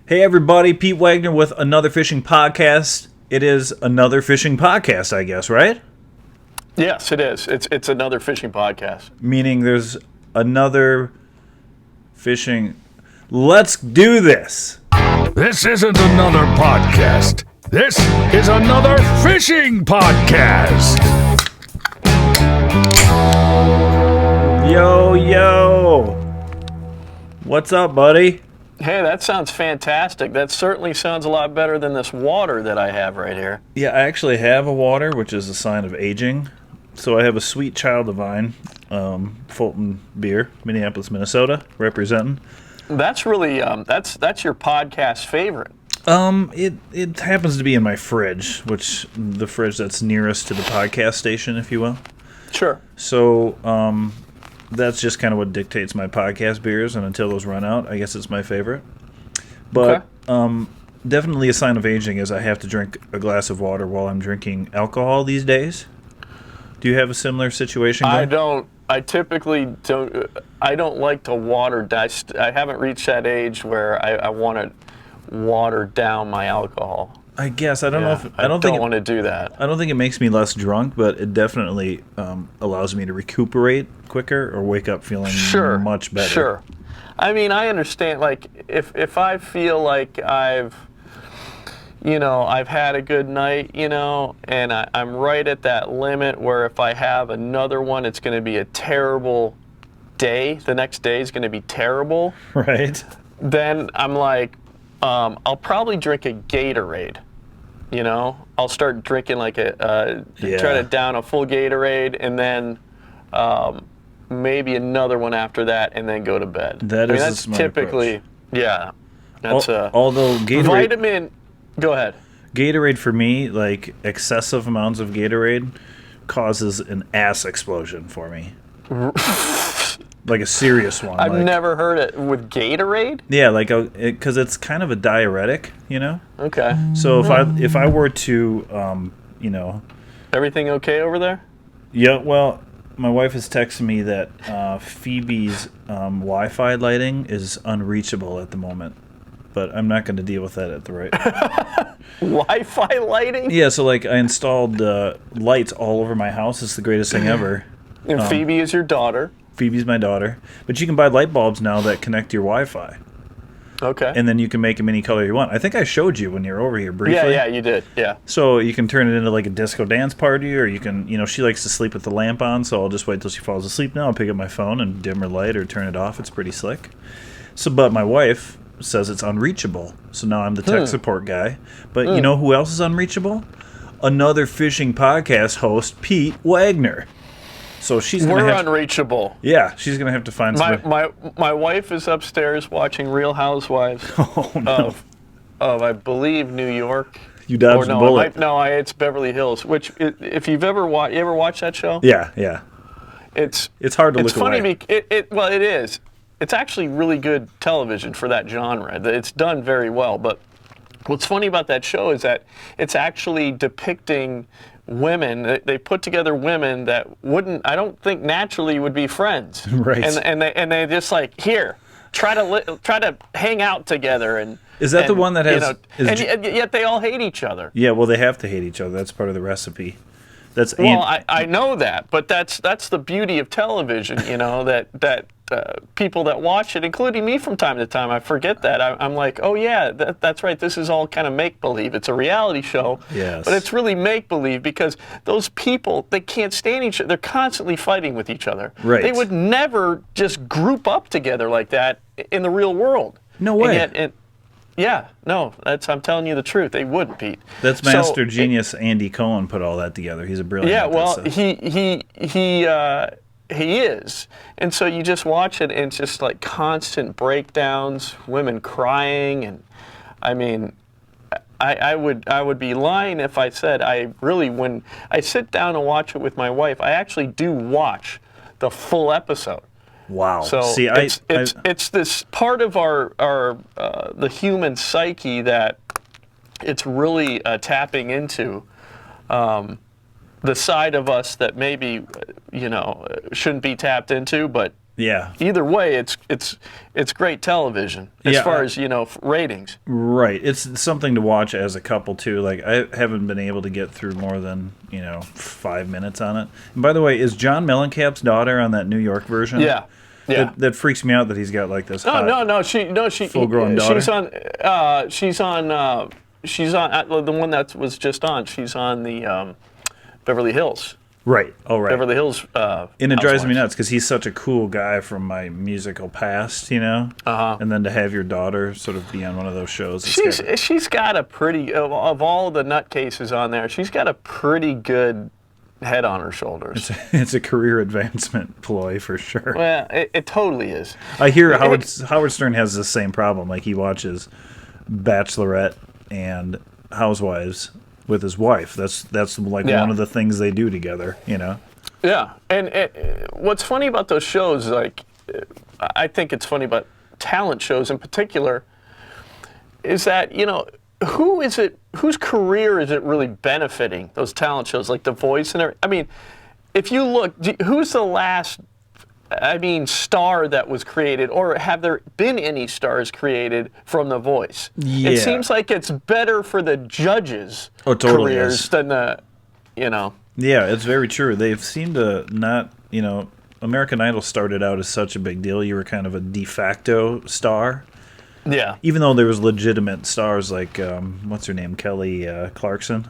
Hey everybody, Pete Wagner with another fishing podcast. It is another fishing podcast, I guess, right? Yes, it is. It's another fishing podcast. Meaning there's another fishing. Let's do this. This isn't another podcast. This is another fishing podcast. Yo. What's up, buddy? Hey, that sounds fantastic. That certainly sounds a lot better than this water that I have right here. Yeah, I actually have a water, which is a sign of aging. So I have a Sweet Child Divine, Fulton beer, Minneapolis, Minnesota, representing. That's really that's your podcast favorite. It happens to be in my fridge, which the fridge that's nearest to the podcast station, if you will. Sure. So, that's just kind of what dictates my podcast beers, and until those run out, I guess it's my favorite. But definitely a sign of aging is I have to drink a glass of water while I'm drinking alcohol these days. Do you have a similar situation going? I don't. I typically don't. I don't like to water down. I haven't reached that age where I want to water down my alcohol. I guess I don't know if I don't want to do that. I don't think it makes me less drunk, but it definitely allows me to recuperate quicker or wake up feeling much better. Sure. I mean, I understand. Like, if I feel like I've had a good night, and I'm right at that limit where if I have another one, it's going to be a terrible day. The next day is going to be terrible. Right. Then I'm like, I'll probably drink a Gatorade. I'll start drinking like try to down a full Gatorade, and then maybe another one after that, and then go to bed. That's typically approach. Yeah. That's although Gatorade, vitamin. Go ahead. Gatorade for me, like excessive amounts of Gatorade, causes an ass explosion for me. Like a serious one. I've never heard it with Gatorade. Yeah, like because it's kind of a diuretic, Okay. So if I were to, Everything okay over there? Yeah. Well, my wife has texted me that Phoebe's Wi-Fi lighting is unreachable at the moment, but I'm not going to deal with that at the right. Wi-Fi lighting? Yeah. So like I installed lights all over my house. It's the greatest thing ever. And Phoebe is your daughter. Phoebe's my daughter. But you can buy light bulbs now that connect to your Wi-Fi. Okay. And then you can make them any color you want. I think I showed you when you were over here briefly. Yeah, you did. Yeah. So you can turn it into like a disco dance party, or you can, she likes to sleep with the lamp on, so I'll just wait till she falls asleep now. I'll pick up my phone and dim her light or turn it off. It's pretty slick. But my wife says it's unreachable. So now I'm the tech support guy. But you know who else is unreachable? Another fishing podcast host, Pete Wagner. So we're unreachable. Yeah, she's gonna have to find somebody. My wife is upstairs watching Real Housewives of I believe New York. You dodged the bullet. It's Beverly Hills. Which if you've ever watched that show? Yeah. It's hard to look funny away. Well, it is. It's actually really good television for that genre. It's done very well. But what's funny about that show is that it's actually depicting women. They put together women that I don't think naturally would be friends. Right. And they just like, here, try to hang out together. And is that the one that has? And yet they all hate each other. Yeah, well, they have to hate each other. That's part of the recipe. I know that, but that's the beauty of television. That people that watch it, including me from time to time, I forget that. I'm like, oh yeah, that's right. This is all kind of make-believe. It's a reality show, yes, but it's really make-believe because those people, they can't stand each other. They're constantly fighting with each other. Right. They would never just group up together like that in the real world. No way. I'm telling you the truth. They wouldn't, Pete. That's master genius Andy Cohen put all that together. He's a brilliant. Yeah, well, he is. And so you just watch it, and it's just like constant breakdowns, women crying, and I mean, I would be lying if I said when I sit down and watch it with my wife, I actually do watch the full episode. Wow. So see, it's this part of our the human psyche that it's really tapping into. The side of us that maybe shouldn't be tapped into, but Yeah. Either way, it's great television as far as ratings. Right. It's something to watch as a couple too. Like I haven't been able to get through more than 5 minutes on it. And by the way, is John Mellencamp's daughter on that New York version? Yeah. Yeah. That freaks me out that he's got like this. No. She full-grown daughter. She's on the one that was just on. She's on the Beverly Hills. Right. Oh, right. Beverly Hills. And it drives me nuts because he's such a cool guy from my musical past, Uh-huh. And then to have your daughter sort of be on one of those shows. She's got a pretty of all the nutcases on there. She's got a pretty good head on her shoulders. It's a career advancement ploy for sure. Well, it totally is. I hear Howard Stern has the same problem. Like he watches Bachelorette and Housewives with his wife. That's like one of the things they do together, Yeah, and what's funny about those shows, like, I think it's funny about talent shows in particular, is that whose career is it really benefiting? Those talent shows, like The Voice and everything. I mean, if you look, who's the last star that was created, or have there been any stars created from The Voice? Yeah. It seems like it's better for the judges' totally careers is. than the. Yeah, it's very true. They've seemed to not, American Idol started out as such a big deal. You were kind of a de facto star. Yeah. Even though there was legitimate stars like, what's her name, Kelly Clarkson.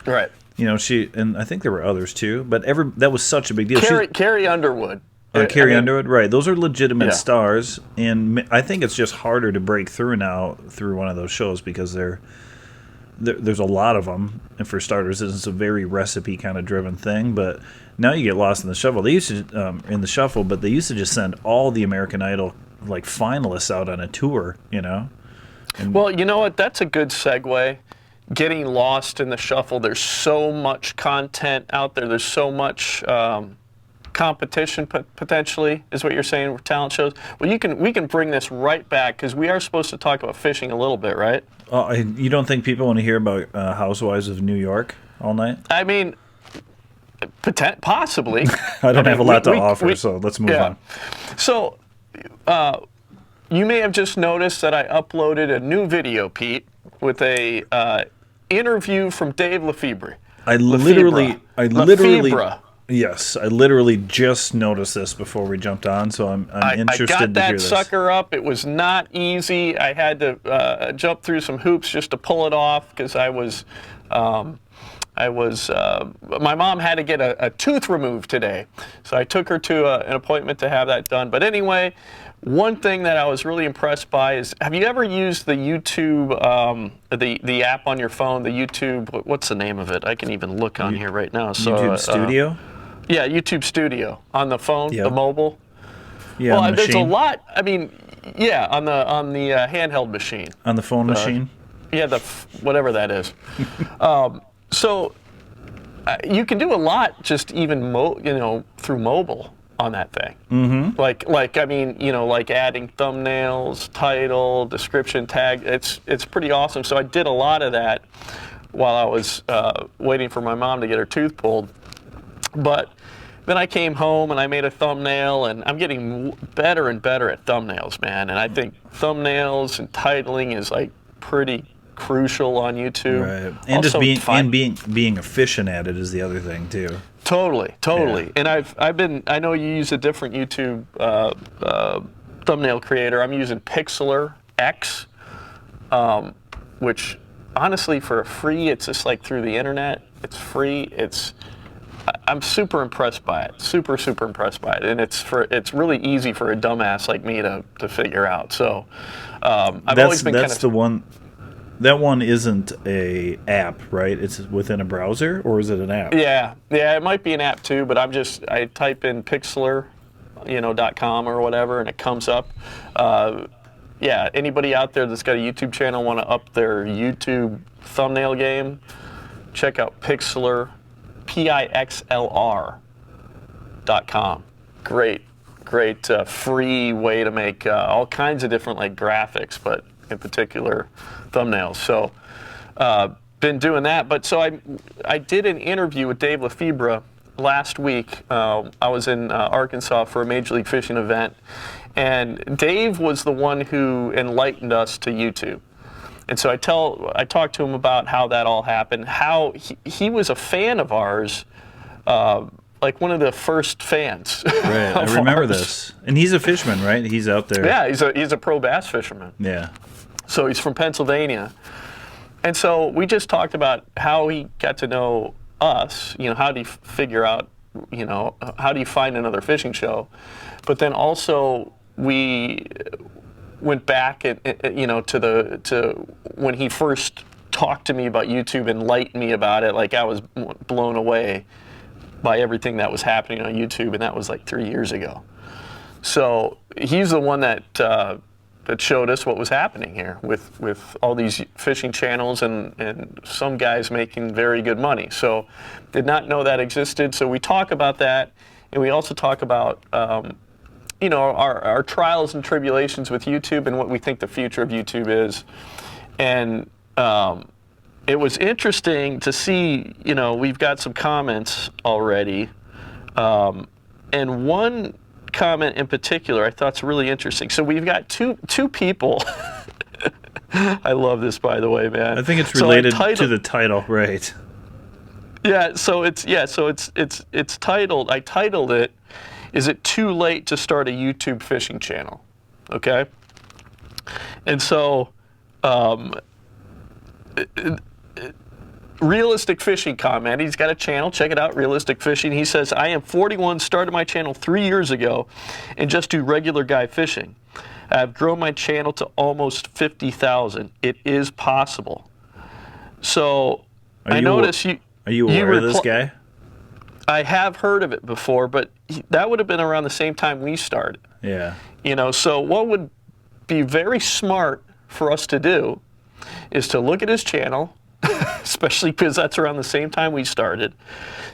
Right. She, and I think there were others too, but that was such a big deal. Carrie Underwood. Carrie Underwood, right. Those are legitimate stars, and I think it's just harder to break through now through one of those shows because there's a lot of them, and for starters, it's a very recipe kind of driven thing, but now you get lost in the shuffle. They used to, but they used to just send all the American Idol like finalists out on a tour, Well, you know what? That's a good segue. Getting lost in the shuffle. There's so much content out there. There's so much competition potentially, is what you're saying with talent shows. Well, we can bring this right back because we are supposed to talk about fishing a little bit, right? You don't think people want to hear about Housewives of New York all night? I mean, possibly. I don't have a lot to offer, so let's move on. So, you may have just noticed that I uploaded a new video, Pete, with a interview from Dave Lefebre. I literally Yes, I literally just noticed this before we jumped on, so I'm interested to hear this. I got that sucker up. It was not easy. I had to jump through some hoops just to pull it off because my mom had to get a tooth removed today, so I took her to an appointment to have that done. But anyway, one thing that I was really impressed by is, have you ever used the YouTube, the app on your phone, the YouTube, what's the name of it? I can even look on here right now. So, YouTube Studio? Yeah, YouTube Studio on the phone, Yep. the mobile. Yeah, well, on the there's machine. a lot. I mean, yeah, on the handheld machine. On the phone machine? Yeah, whatever that is. So you can do a lot just even through mobile on that thing. Mm-hmm. Like adding thumbnails, title, description, tag. It's pretty awesome. So I did a lot of that while I was waiting for my mom to get her tooth pulled. But then I came home and I made a thumbnail, and I'm getting better and better at thumbnails, man. And I think thumbnails and titling is like pretty crucial on YouTube. Right. And also, just being efficient at it is the other thing too. Totally. Yeah. And I know you use a different YouTube thumbnail creator. I'm using Pixlr X, which honestly for free, it's just like through the internet. It's free. I'm super impressed by it. Super impressed by it, and it's really easy for a dumbass like me to figure out. So I've always been that's the one. That one isn't a app, right? It's within a browser, or is it an app? Yeah, it might be an app too, but I type in Pixlr, .com or whatever, and it comes up. Yeah, anybody out there that's got a YouTube channel want to up their YouTube thumbnail game, check out Pixlr, Pixlr.com. Great free way to make all kinds of different like graphics, but in particular thumbnails. So been doing that. But so I did an interview with Dave Lefebre last week, I was in Arkansas for a Major League Fishing event, and Dave was the one who enlightened us to YouTube. And so I talked to him about how that all happened, how he was a fan of ours, like one of the first fans. Right, I remember this. And he's a fisherman, right? He's out there. Yeah, he's a pro bass fisherman. Yeah. So he's from Pennsylvania. And so we just talked about how he got to know us, how do you figure out, how do you find another fishing show? But then also we went back to when he first talked to me about YouTube, enlightened me about it. Like, I was blown away by everything that was happening on YouTube, and that was like 3 years ago. So he's the one that showed us what was happening here with all these fishing channels and some guys making very good money. So did not know that existed. So we talk about that, and we also talk about our trials and tribulations with YouTube and what we think the future of YouTube is. And it was interesting to see, we've got some comments already. And one comment in particular I thought's really interesting. So we've got two people. I love this, by the way, man. I think it's related to the title, right? Yeah, so it's titled. I titled it, "Is it too late to start a YouTube fishing channel?" Okay? And so Realistic Fishing comment. He's got a channel. Check it out, Realistic Fishing. He says, "I am 41, started my channel 3 years ago, and just do regular guy fishing. I've grown my channel to almost 50,000. It is possible." So I noticed you. Are you aware of this guy? I have heard of it before, but that would have been around the same time we started. Yeah. So what would be very smart for us to do is to look at his channel, especially because that's around the same time we started.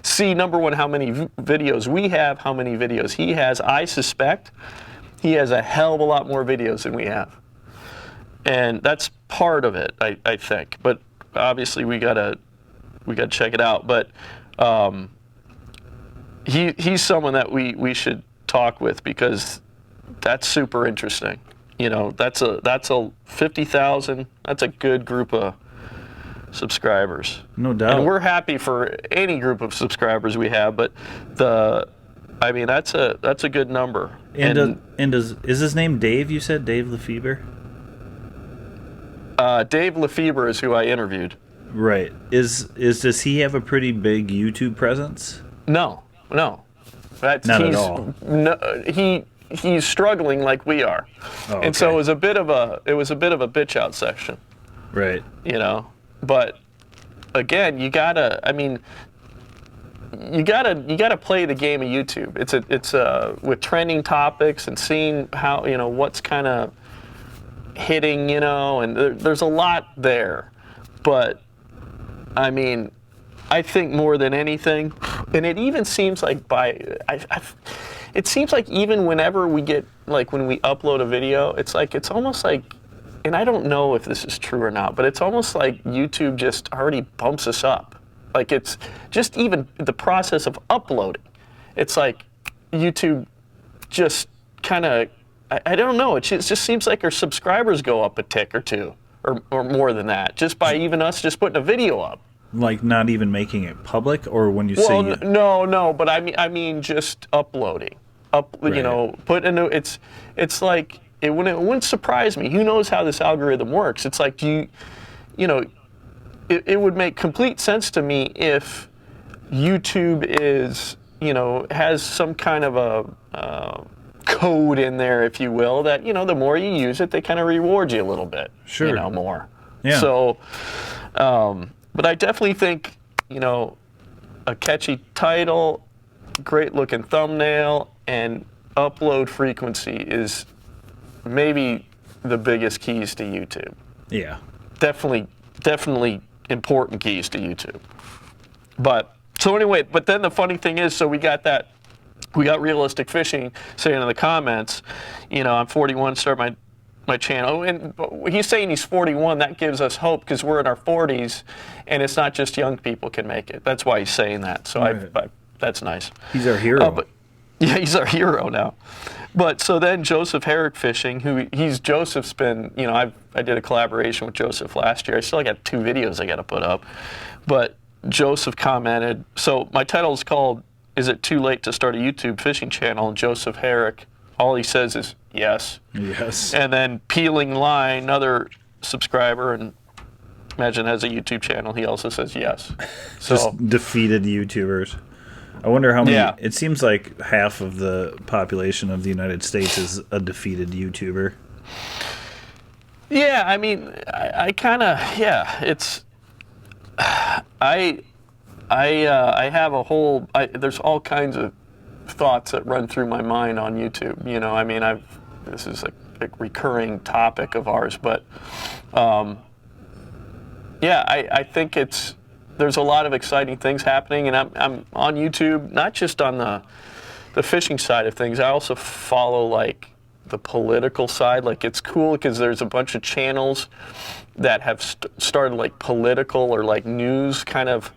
See, number one, how many videos we have, how many videos he has. I suspect he has a hell of a lot more videos than we have. And that's part of it, I think. But obviously we gotta check it out. But he's someone that we should talk with, because that's super interesting. That's a 50,000. That's a good group of subscribers. No doubt. And we're happy for any group of subscribers we have, but that's a good number. And is his name Dave? You said Dave Lefebre? Dave Lefebre is who I interviewed. Right. Does he have a pretty big YouTube presence? No. Not at all. No, he's struggling like we are. Oh, okay. And so it was a bit of a bitch out section. Right. But again, you gotta play the game of YouTube. It's with trending topics and seeing how, what's kind of hitting, and there's a lot there. But I think more than anything, and it even seems like it seems like even whenever we get, like when we upload a video, it's almost like, and I don't know if this is true or not, but it's almost like YouTube just already bumps us up. Like, it's just even the process of uploading. It's like YouTube just kind of, I don't know, it just seems like our subscribers go up a tick or two, or more than that, just by even us just putting a video up. Like, not even making it public, or when you say... Well, no, but I mean just uploading. Right. Put into, it's like, it wouldn't surprise me. Who knows how this algorithm works? It's like, it would make complete sense to me if YouTube is, has some kind of a code in there, if you will, that, the more you use it, they kind of reward you a little bit. Sure. More. Yeah. So, but I definitely think, a catchy title, great looking thumbnail, and upload frequency is maybe the biggest keys to YouTube. Yeah. Definitely important keys to YouTube. But so anyway, but then the funny thing is, so we got Realistic Fishing saying in the comments, I'm 41, start my channel, and he's saying he's 41. That gives us hope, because we're in our 40s, and it's not just young people can make it. That's why he's saying that. So right. that's nice. He's our hero. But yeah, he's our hero now. But so then Joseph Herrick Fishing, Joseph's been, I did a collaboration with Joseph last year. I still got 2 videos I got to put up. But Joseph commented, so my title is called, "Is It Too Late to Start a YouTube Fishing Channel?" And Joseph Herrick, all he says is, "Yes." Yes. And then Peeling Line, another subscriber, and imagine has a YouTube channel, he also says yes. So, just defeated YouTubers. I wonder how many. Yeah. It seems like half of the population of the United States is a defeated YouTuber. yeah, I mean, I kind of, yeah, it's, I have a whole, there's all kinds of thoughts that run through my mind on YouTube. I mean, this is a recurring topic of ours, but yeah, I think there's a lot of exciting things happening, and I'm on YouTube, not just on the fishing side of things. I also follow like the political side. Like, it's cool because there's a bunch of channels that have started like political or like news kind of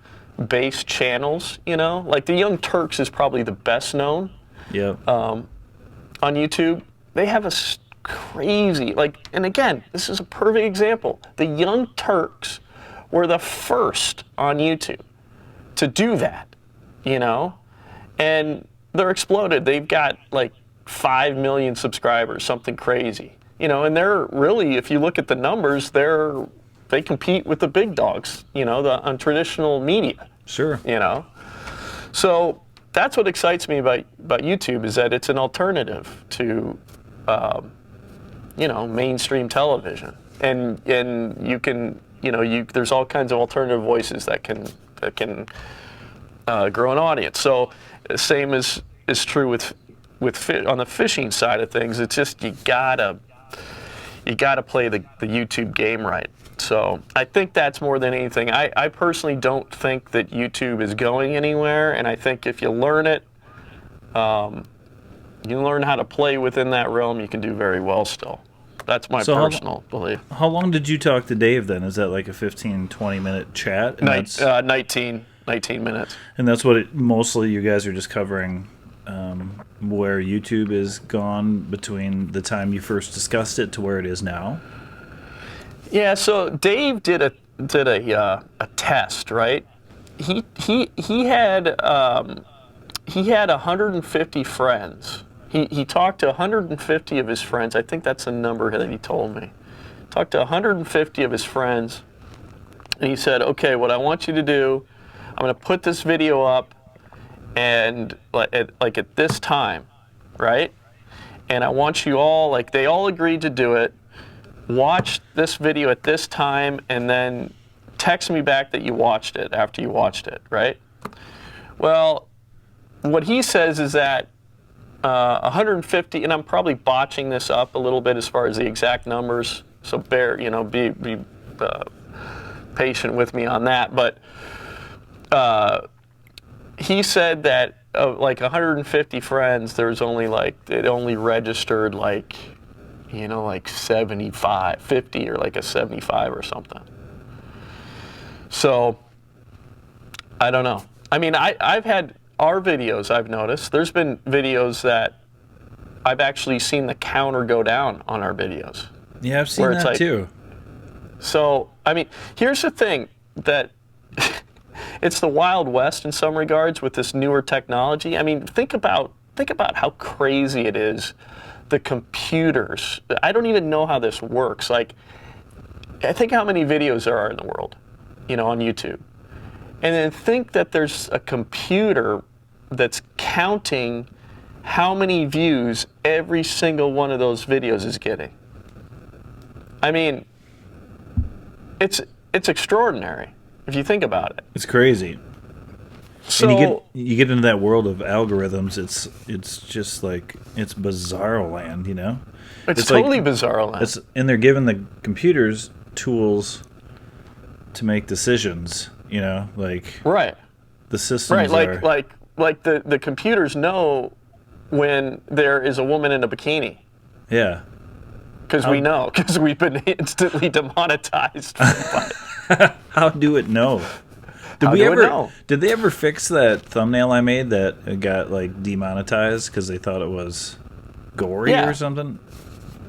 based channels, like the Young Turks is probably the best known. Yeah. On YouTube. They have a crazy, and again, this is a perfect example. The Young Turks were the first on YouTube to do that, and they're exploded. They've got like 5 million subscribers, something crazy, and they're really, if you look at the numbers, they compete with the big dogs, on traditional media. Sure. So that's what excites me about YouTube, is that it's an alternative to, mainstream television, and you can, there's all kinds of alternative voices that can grow an audience. So same is true with on the fishing side of things. It's just you gotta play the YouTube game right. So I think that's more than anything. I personally don't think that YouTube is going anywhere, and I think if you learn it, you learn how to play within that realm, you can do very well still. That's my personal belief. How long did you talk to Dave then? Is that like a 15, 20-minute chat? And 19 minutes. And that's what mostly you guys are just covering, where YouTube is gone between the time you first discussed it to where it is now? Yeah, so Dave did a test, right? He had 150 friends. He talked to 150 of his friends. I think that's the number that he told me. Talked to 150 of his friends, and he said, "Okay, what I want you to do, I'm going to put this video up, and at this time, right? And I want you all, they all agreed to do it. Watch this video at this time, and then text me back that you watched it after you watched it, right?" Well, what he says is that 150, and I'm probably botching this up a little bit as far as the exact numbers, so be patient with me on that. But he said that of 150 friends, there's only it only registered 75, 50, or a 75 or something. So I don't know. I mean, I've had our videos, I've noticed. There's been videos that I've actually seen the counter go down on our videos. Yeah, I've seen that too. So, I mean, here's the thing, that it's the Wild West in some regards with this newer technology. I mean, think about how crazy it is. The computers. I don't even know how this works. I think how many videos there are in the world, on YouTube. And then think that there's a computer that's counting how many views every single one of those videos is getting. I mean, it's extraordinary if you think about it. It's crazy. So and you get into that world of algorithms. It's just it's bizarro land, It's totally bizarro land. And they're giving the computers tools to make decisions. Right. The systems right, the computers know when there is a woman in a bikini. Yeah. Because we know, because we've been instantly demonetized. How do it know? How do I know? Did they ever fix that thumbnail I made that got like demonetized because they thought it was gory or something?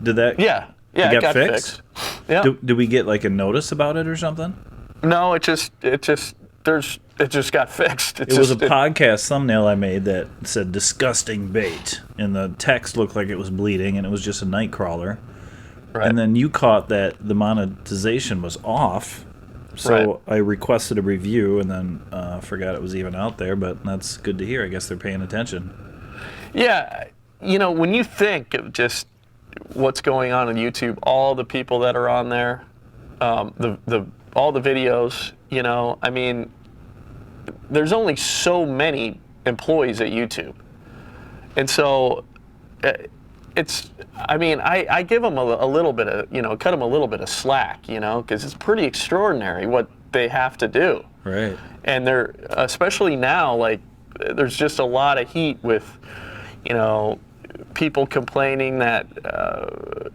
Did that? Yeah, it got fixed. Yeah. Did we get like a notice about it or something? No, it just got fixed. It was a podcast thumbnail I made that said "disgusting bait," and the text looked like it was bleeding, and it was just a night crawler. Right. And then you caught that the monetization was off, so I requested a review, and then forgot it was even out there. But that's good to hear. I guess they're paying attention. Yeah, when you think of just what's going on YouTube, all the people that are on there, all the videos, I mean, there's only so many employees at YouTube, and so I give them a little bit of, cut them a little bit of slack, because it's pretty extraordinary what they have to do. Right. And they're, especially now, like, there's just a lot of heat with, people complaining that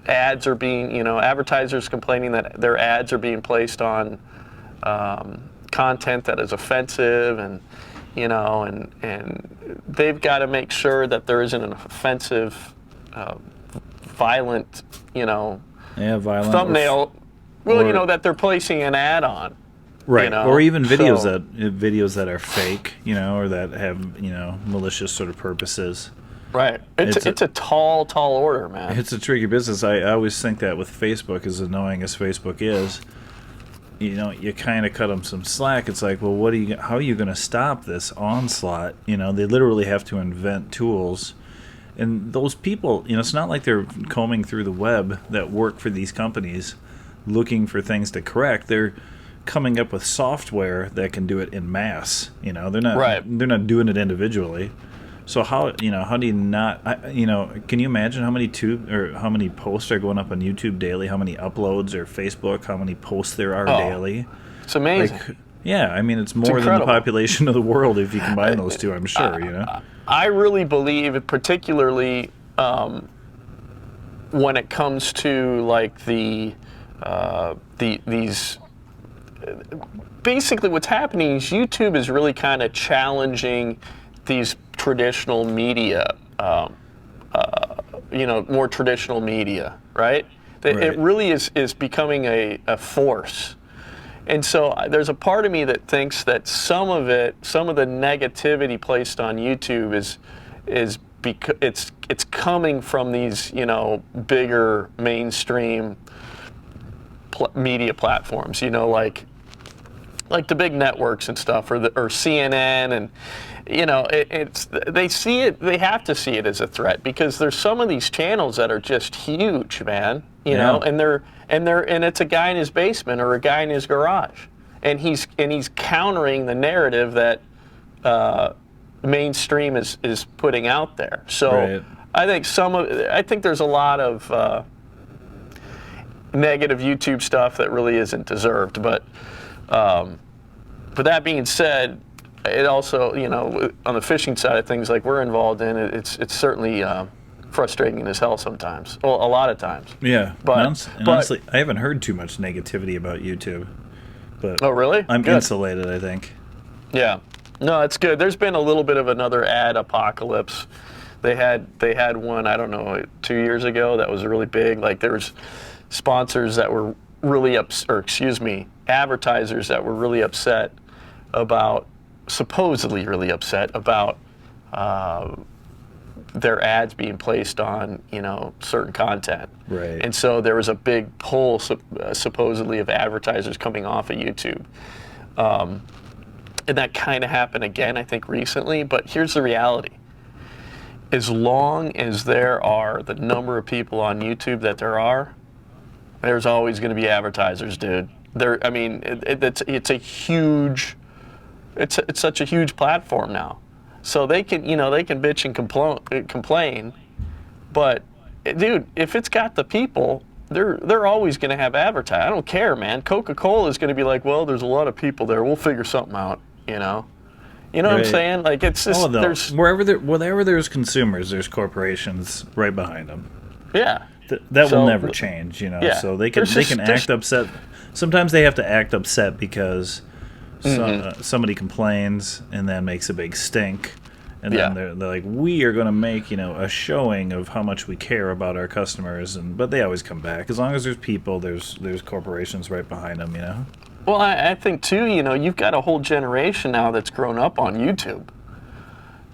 ads are being, advertisers complaining that their ads are being placed on content that is offensive, and and they've got to make sure that there isn't an offensive, violent, violent thumbnail. That they're placing an ad on. Right, or even videos that are fake, or that have malicious sort of purposes. Right, it's a tall order, man. It's a tricky business. I always think that with Facebook, as annoying as Facebook is, you kind of cut them some slack. It's like, well, how are you going to stop this onslaught? They literally have to invent tools. And those people, it's not like they're combing through the web that work for these companies looking for things to correct. They're coming up with software that can do it in mass. They're not doing it individually. So how do you not, can you imagine how many posts are going up on YouTube daily, how many uploads, or Facebook, how many posts there are daily? It's amazing. It's more than the population of the world if you combine those two, I'm sure, I really believe, particularly when it comes to like these basically what's happening is YouTube is really kind of challenging these traditional media, more traditional media, right? It really is becoming a force. And so there's a part of me that thinks that some of the negativity placed on YouTube is because it's coming from these, bigger mainstream media platforms, like the big networks and stuff, or CNN, and they have to see it as a threat, because there's some of these channels that are just huge, man. And it's a guy in his basement or a guy in his garage, and he's countering the narrative that mainstream is putting out there. So I think there's a lot of negative YouTube stuff that really isn't deserved, but that being said, it also, on the fishing side of things, like we're involved in, it's certainly frustrating as hell sometimes. Well, a lot of times. Yeah. But honestly, I haven't heard too much negativity about YouTube. But oh, really? I'm insulated, I think. Yeah. No, it's good. There's been a little bit of another ad apocalypse. They had one, I don't know, 2 years ago that was really big. Like, there was sponsors that were really advertisers that were really upset about, supposedly really upset about their ads being placed on, certain content. Right. And so there was a big pull, supposedly, of advertisers coming off of YouTube. And that kind of happened again, I think, recently. But here's the reality. As long as there are the number of people on YouTube that there are, there's always going to be advertisers, dude. It's such a huge platform now. So they can bitch and complain, but dude, if it's got the people, they're always going to have advertising. I don't care, man. Coca-Cola is going to be like, well, there's a lot of people there. We'll figure something out, You know what I'm saying? Like, it's just wherever there's consumers, there's corporations right behind them. Yeah. That will never change, Yeah. So they can act upset. Sometimes they have to act upset because somebody complains and then makes a big stink, and then they're like, we are going to make a showing of how much we care about our customers, but they always come back. As long as there's people, there's corporations right behind them. Well, I think too, you've got a whole generation now that's grown up on YouTube,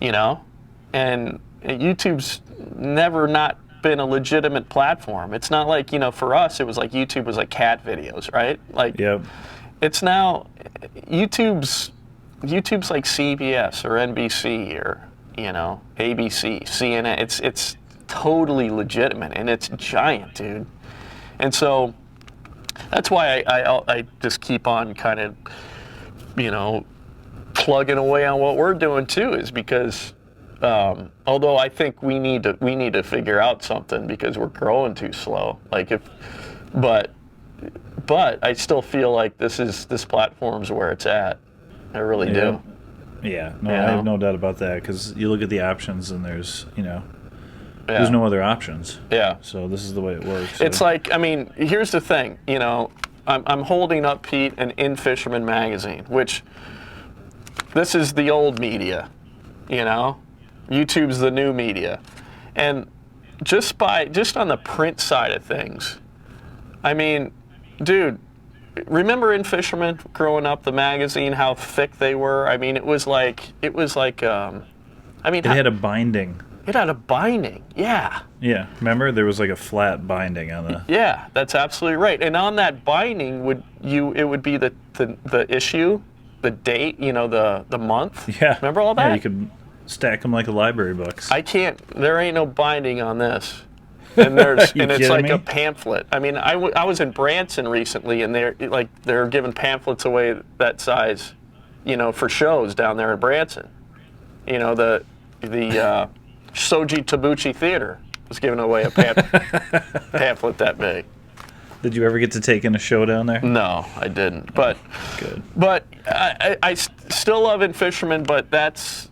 and YouTube's never not been a legitimate platform. It's not like, for us, it was like YouTube was like cat videos, right? Like, it's now, YouTube's like CBS or NBC or, ABC, CNN. It's totally legitimate, and it's giant, dude. And so that's why I just keep on kind of, plugging away on what we're doing too, is because although I think we need to figure out something because we're growing too slow. But I still feel like this platform's where it's at. I really do. Yeah, no, I have no doubt about that, because you look at the options and there's there's no other options. Yeah. So this is the way it works. It's like, here's the thing. I'm holding up, Pete, an In Fisherman magazine, which this is the old media. YouTube's the new media, and just on the print side of things, dude, remember In Fisherman growing up, the magazine, how thick they were? It was like it had a binding. It had a binding, yeah. Yeah, remember there was like a flat binding on the. Yeah, that's absolutely right. And on that binding it would be the issue, the date, the month. Yeah. Remember all that? Yeah, you could stack them like a library books. There ain't no binding on this. And it's like a pamphlet. I was in Branson recently, and they're giving pamphlets away that size, for shows down there in Branson. The Soji Tabuchi Theater was giving away a pamphlet that big. Did you ever get to take in a show down there? No, I didn't. But good. But I still love In Fisherman, but that's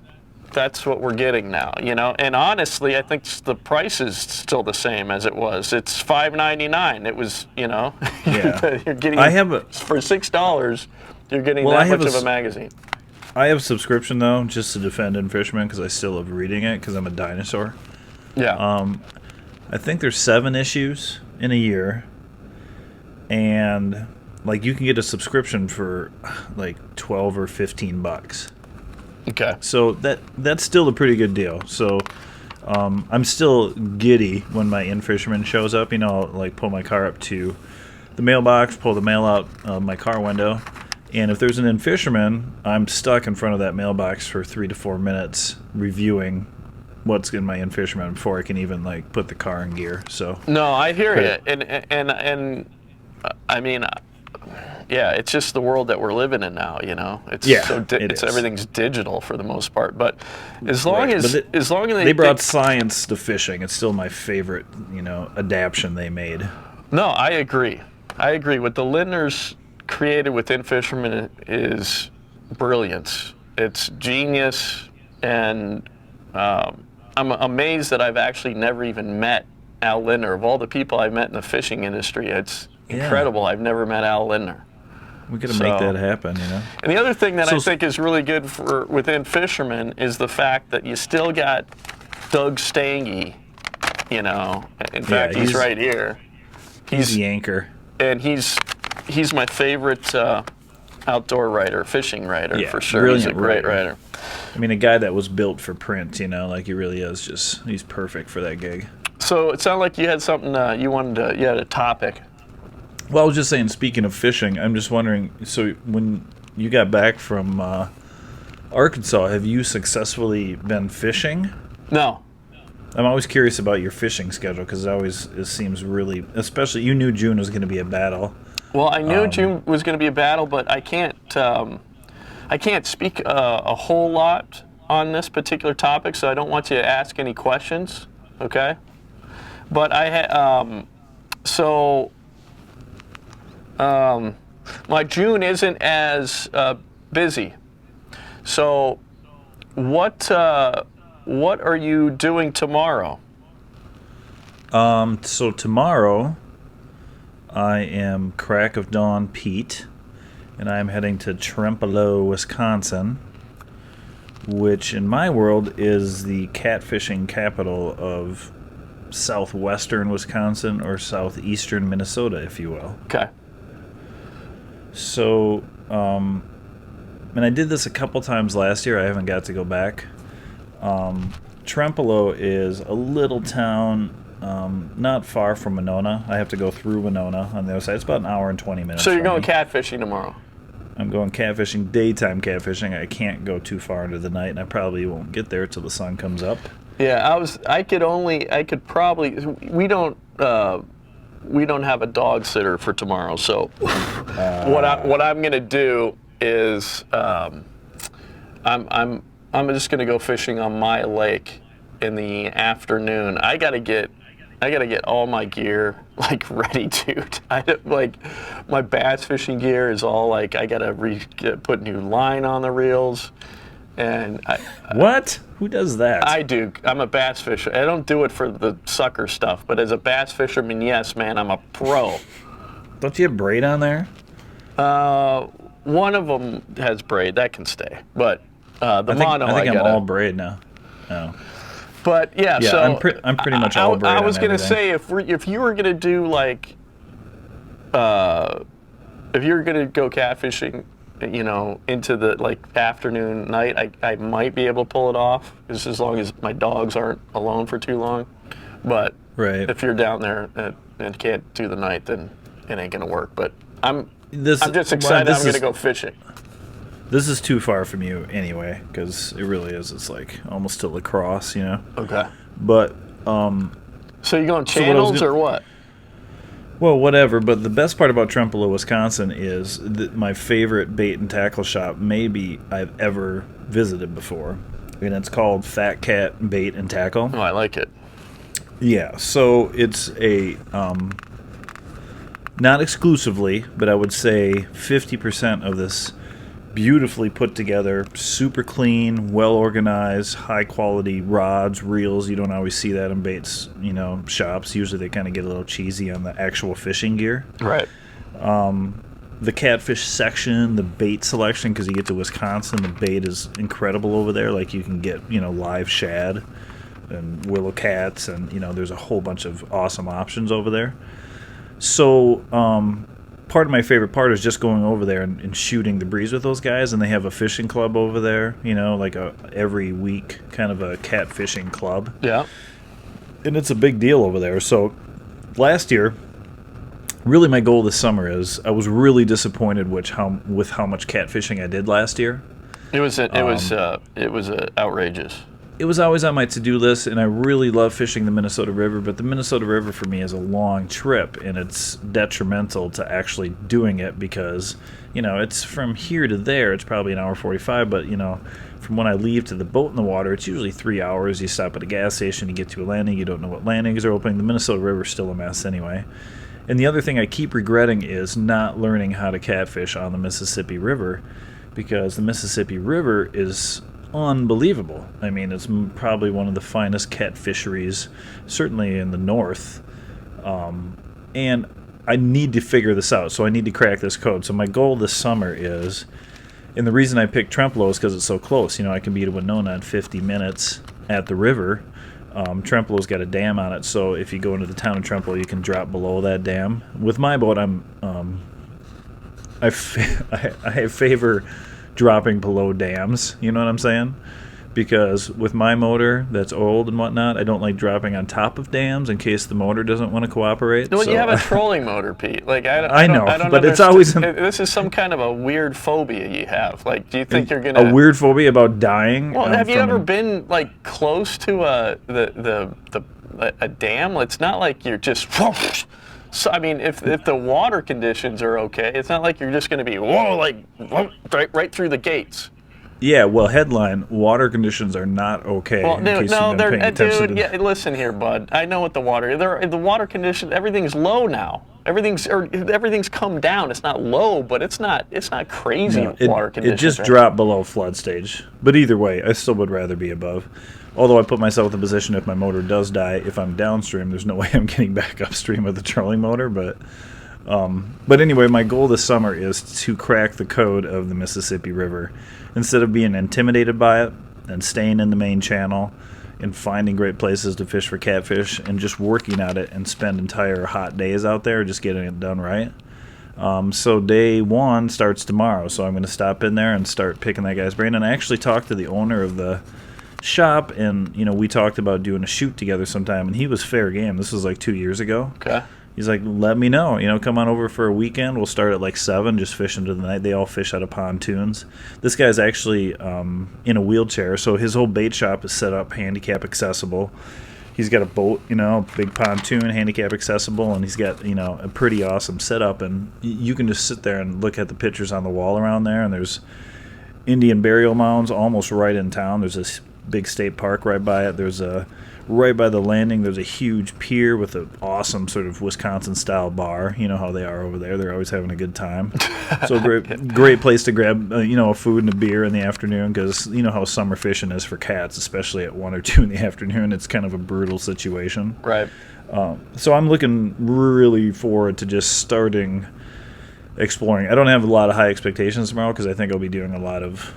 what we're getting now, And honestly, I think the price is still the same as it was. It's $5.99. It was, Yeah. You're getting for $6. You're getting that much of a magazine. I have a subscription though, just to defend In Fisherman, because I still love reading it because I'm a dinosaur. Yeah. I think there's 7 issues in a year, and you can get a subscription for like $12 or $15. Okay. So that's still a pretty good deal. So I'm still giddy when my In Fisherman shows up. I'll pull my car up to the mailbox, pull the mail out of my car window, and if there's an In Fisherman, I'm stuck in front of that mailbox for 3 to 4 minutes reviewing what's in my In Fisherman before I can even put the car in gear. So no, I hear you, and yeah, it's just the world that we're living in now. It's everything's digital for the most part. But as long as they brought science to fishing, it's still my favorite adaptation they made. No, I agree. What the Lindners created with In Fisherman is brilliance. It's genius, and I'm amazed that I've actually never even met Al Lindner. Of all the people I've met in the fishing industry, it's incredible. I've never met Al Lindner. We got to make that happen, And the other thing that I think is really good with In Fisherman is the fact that you still got Doug Stange, In fact, he's right here. He's the anchor. And he's my favorite outdoor writer, fishing writer, for sure. He's a great writer. A guy that was built for print, he really is. He's perfect for that gig. So it sounded like you had something you had a topic. Well, I was just saying, speaking of fishing, I'm just wondering, so when you got back from Arkansas, have you successfully been fishing? No. I'm always curious about your fishing schedule, because it seems really, especially, you knew June was going to be a battle. Well, I knew June was going to be a battle, but I can't speak a whole lot on this particular topic, so I don't want you to ask any questions, okay? But my June isn't as busy. So what are you doing tomorrow? So tomorrow I am crack of dawn Pete, and I'm heading to Trempealeau, Wisconsin, which in my world is the catfishing capital of southwestern Wisconsin or southeastern Minnesota, if you will. Okay. So, and I did this a couple times last year. I haven't got to go back. Trempealeau is a little town not far from Winona. I have to go through Winona on the other side. It's about an hour and 20 minutes. So you're going me. catfishing tomorrow? I'm going catfishing, daytime catfishing. I can't go too far into the night, and I probably won't get there till the sun comes up. Yeah, we don't have a dog sitter for tomorrow, so what I'm gonna do is I'm just gonna go fishing on my lake in the afternoon. I gotta get all my gear like ready, dude. Like my bass fishing gear is all like I gotta put new line on the reels, and What? Who does that? I do. I'm a bass fisher. I don't do it for the sucker stuff, but as a bass fisherman, yes, man, I'm a pro. Don't you have braid on there? One of them has braid that can stay, but mono I think I'm gotta, all braid now. Oh. But yeah, so I'm pretty much all braid. I was going gonna say if you were gonna do like if you were gonna go catfishing, into the like afternoon night, I might be able to pull it off, just as long as my dogs aren't alone for too long. But right. If you're down there and can't do the night, then it ain't gonna work. But I'm just excited. I'm gonna go fishing. This is too far from you anyway, because it really is. It's like almost to La Crosse, Okay. But so you going channels or what? Well, whatever. But the best part about Trempealeau, Wisconsin, is that my favorite bait and tackle shop maybe I've ever visited before, and it's called Fat Cat Bait and Tackle. Oh, I like it. Yeah. So it's a not exclusively, but I would say 50% of this beautifully put together, super clean, well organized, high quality rods, reels. You don't always see that in baits, shops. Usually they kind of get a little cheesy on the actual fishing gear. Right. The catfish section, the bait selection, because you get to Wisconsin, the bait is incredible over there. Like you can get, live shad and willow cats, and there's a whole bunch of awesome options over there. So, part of my favorite part is just going over there and shooting the breeze with those guys, and they have a fishing club over there, like every week kind of a cat fishing club. Yeah. And it's a big deal over there. So last year, really my goal this summer is I was really disappointed with how much catfishing I did last year. It was outrageous. It was always on my to-do list, and I really love fishing the Minnesota River, but the Minnesota River for me is a long trip, and it's detrimental to actually doing it because, it's from here to there, it's probably an hour 45, but, from when I leave to the boat in the water, it's usually 3 hours. You stop at a gas station, you get to a landing, you don't know what landings are opening. The Minnesota River is still a mess anyway. And the other thing I keep regretting is not learning how to catfish on the Mississippi River, because the Mississippi River is unbelievable. I mean, it's probably one of the finest cat fisheries, certainly in the north. And I need to figure this out, so I need to crack this code. So my goal this summer is, and the reason I picked Trempealeau is because it's so close. I can be to Winona in 50 minutes at the river. Trempealeau's got a dam on it, so if you go into the town of Trempealeau, you can drop below that dam. With my boat, I favor dropping below dams, you know what I'm saying? Because with my motor that's old and whatnot, I don't like dropping on top of dams in case the motor doesn't want to cooperate. No, so you have a trolling motor, Pete. Like I know, but it's always this is some kind of a weird phobia you have. Like, do you think you're gonna a weird phobia about dying? Well, have you ever been like close to a dam? It's not like you're just. So I mean, if the water conditions are okay, it's not like you're just going to be right through the gates. Yeah, well, headline: water conditions are not okay. Well, dude, yeah. Listen here, bud. I know what the water conditions. Everything's low now. Everything's come down. It's not low, but it's not crazy water conditions. It just dropped below flood stage. But either way, I still would rather be above. Although I put myself in the position if my motor does die, if I'm downstream, there's no way I'm getting back upstream with the trolling motor. But But anyway, my goal this summer is to crack the code of the Mississippi River. Instead of being intimidated by it and staying in the main channel and finding great places to fish for catfish and just working at it and spend entire hot days out there just getting it done right. So day one starts tomorrow, so I'm going to stop in there and start picking that guy's brain. And I actually talked to the owner of the shop, and we talked about doing a shoot together sometime, and he was fair game. This was like 2 years ago. Okay. He's like, let me know. Come on over for a weekend. We'll start at like 7, just fish into the night. They all fish out of pontoons. This guy's actually in a wheelchair, so his whole bait shop is set up handicap accessible. He's got a boat, big pontoon, handicap accessible, and he's got, a pretty awesome setup. And you can just sit there and look at the pictures on the wall around there, and there's Indian burial mounds almost right in town. There's this big state park right by it. There's right by the landing, there's a huge pier with an awesome sort of Wisconsin-style bar. You know how they are over there. They're always having a good time. So great place to grab, a food and a beer in the afternoon, because you know how summer fishing is for cats, especially at 1 or 2 in the afternoon. It's kind of a brutal situation. Right. So I'm looking really forward to just starting exploring. I don't have a lot of high expectations tomorrow because I think I'll be doing a lot of,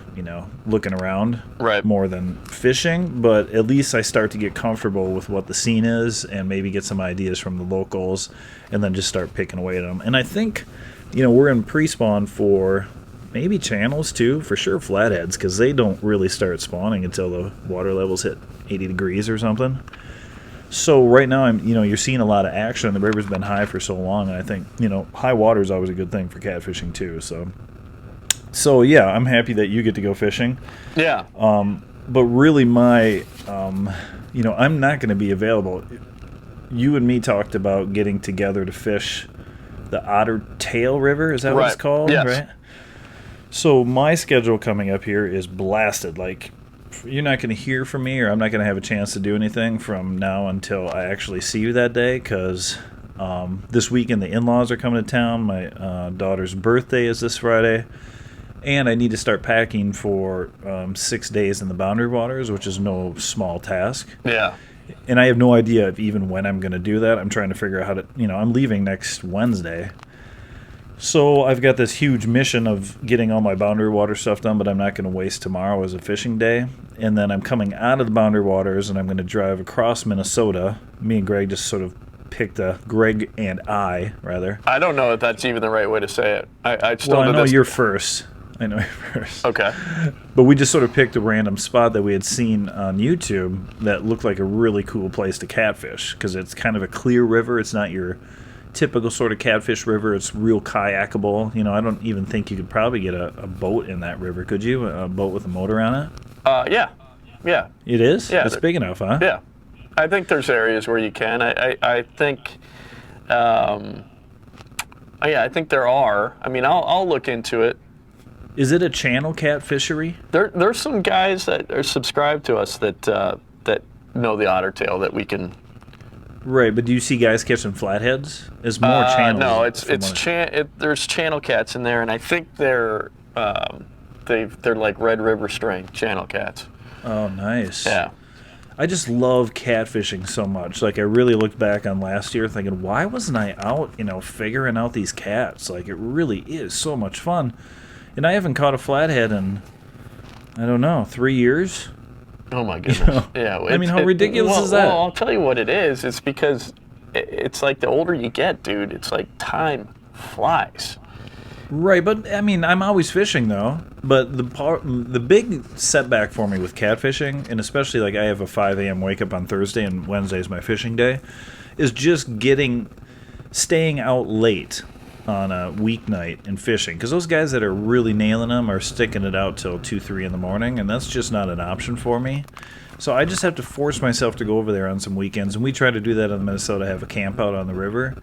looking around more than fishing, but at least I start to get comfortable with what the scene is and maybe get some ideas from the locals and then just start picking away at them. And I think, we're in pre-spawn for maybe channels too, for sure flatheads, because they don't really start spawning until the water levels hit 80 degrees or something. So right now, you're seeing a lot of action. The river's been high for so long, and I think, high water is always a good thing for catfishing too. So yeah, I'm happy that you get to go fishing. Yeah. But really, I'm not going to be available. You and me talked about getting together to fish the Otter Tail River. Is that what it's called? Yes. Right. So my schedule coming up here is blasted. Like, you're not going to hear from me, or I'm not going to have a chance to do anything from now until I actually see you that day, because this weekend the in-laws are coming to town. My daughter's birthday is this Friday, and I need to start packing for 6 days in the Boundary Waters, which is no small task. Yeah. And I have no idea of even when I'm going to do that. I'm trying to figure out how to, I'm leaving next Wednesday. So I've got this huge mission of getting all my Boundary Water stuff done, but I'm not going to waste tomorrow as a fishing day. And then I'm coming out of the Boundary Waters, and I'm going to drive across Minnesota. Me and Greg just sort of picked Greg and I, rather. I don't know if that's even the right way to say it. I know you're first. I know you're first. Okay. But we just sort of picked a random spot that we had seen on YouTube that looked like a really cool place to catfish, because it's kind of a clear river. It's not your typical sort of catfish river. It's real kayakable. I don't even think you could probably get a boat in that river, could you? A boat with a motor on it? Yeah. It is? Yeah. It's big enough, huh? Yeah. I think there's areas where you can. I think, I think there are. I mean, I'll look into it. Is it a channel cat fishery? There's some guys that are subscribed to us that know the otter tail that we can. Right, but do you see guys catching flatheads? Is more channels? No, there's channel cats in there, and I think they're like Red River strain channel cats. Oh, nice. Yeah. I just love catfishing so much. Like, I really looked back on last year thinking, why wasn't I out, figuring out these cats? Like, it really is so much fun. And I haven't caught a flathead in, 3 years. Oh my goodness! Yeah, I mean, how ridiculous is that? Well, I'll tell you what it is. It's because it's like the older you get, dude. It's like time flies. Right, but I mean, I'm always fishing though. But the big setback for me with catfishing, and especially like I have a 5 a.m. wake up on Thursday and Wednesday is my fishing day, is just staying out late on a weeknight and fishing, because those guys that are really nailing them are sticking it out till 2-3 in the morning, and that's just not an option for me. So I just have to force myself to go over there on some weekends, and we try to do that in Minnesota, have a camp out on the river.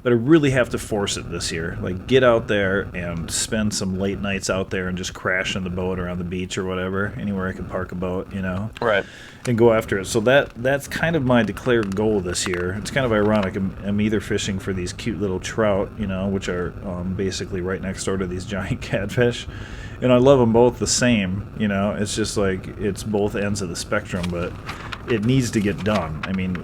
But I really have to force it this year. Like, get out there and spend some late nights out there and just crash in the boat or on the beach or whatever, anywhere I can park a boat, Right. And go after it. So that's kind of my declared goal this year. It's kind of ironic. I'm either fishing for these cute little trout, which are basically right next door to these giant catfish. And I love them both the same, It's just like it's both ends of the spectrum, but it needs to get done. I mean,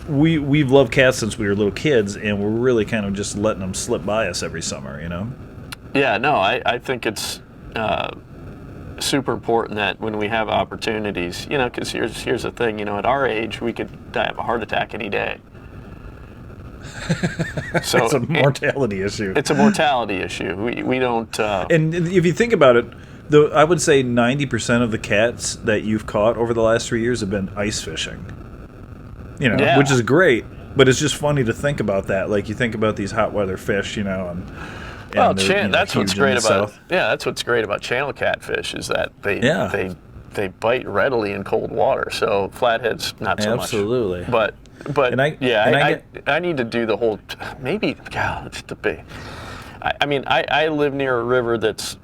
we've loved cats since we were little kids, and we're really kind of just letting them slip by us every summer, you know? Yeah, no, I think it's super important that when we have opportunities, you know, because here's the thing, you know, at our age, we could die of a heart attack any day. So It's a mortality issue. It's a mortality issue. We don't. And if you think about it, I would say 90% of the cats that you've caught over the last 3 years have been ice fishing. You know, Yeah. which is great, but it's just funny to think about that. Like, you think about these hot weather fish, you know, and Well, they're, you know, that's what's huge in great the about south. that's what's great about channel catfish is that Yeah. they bite readily in cold water. So flatheads not so Absolutely. much. But And I- yeah, and I need to do the whole maybe. God, it's debate. I mean, I live near a river it's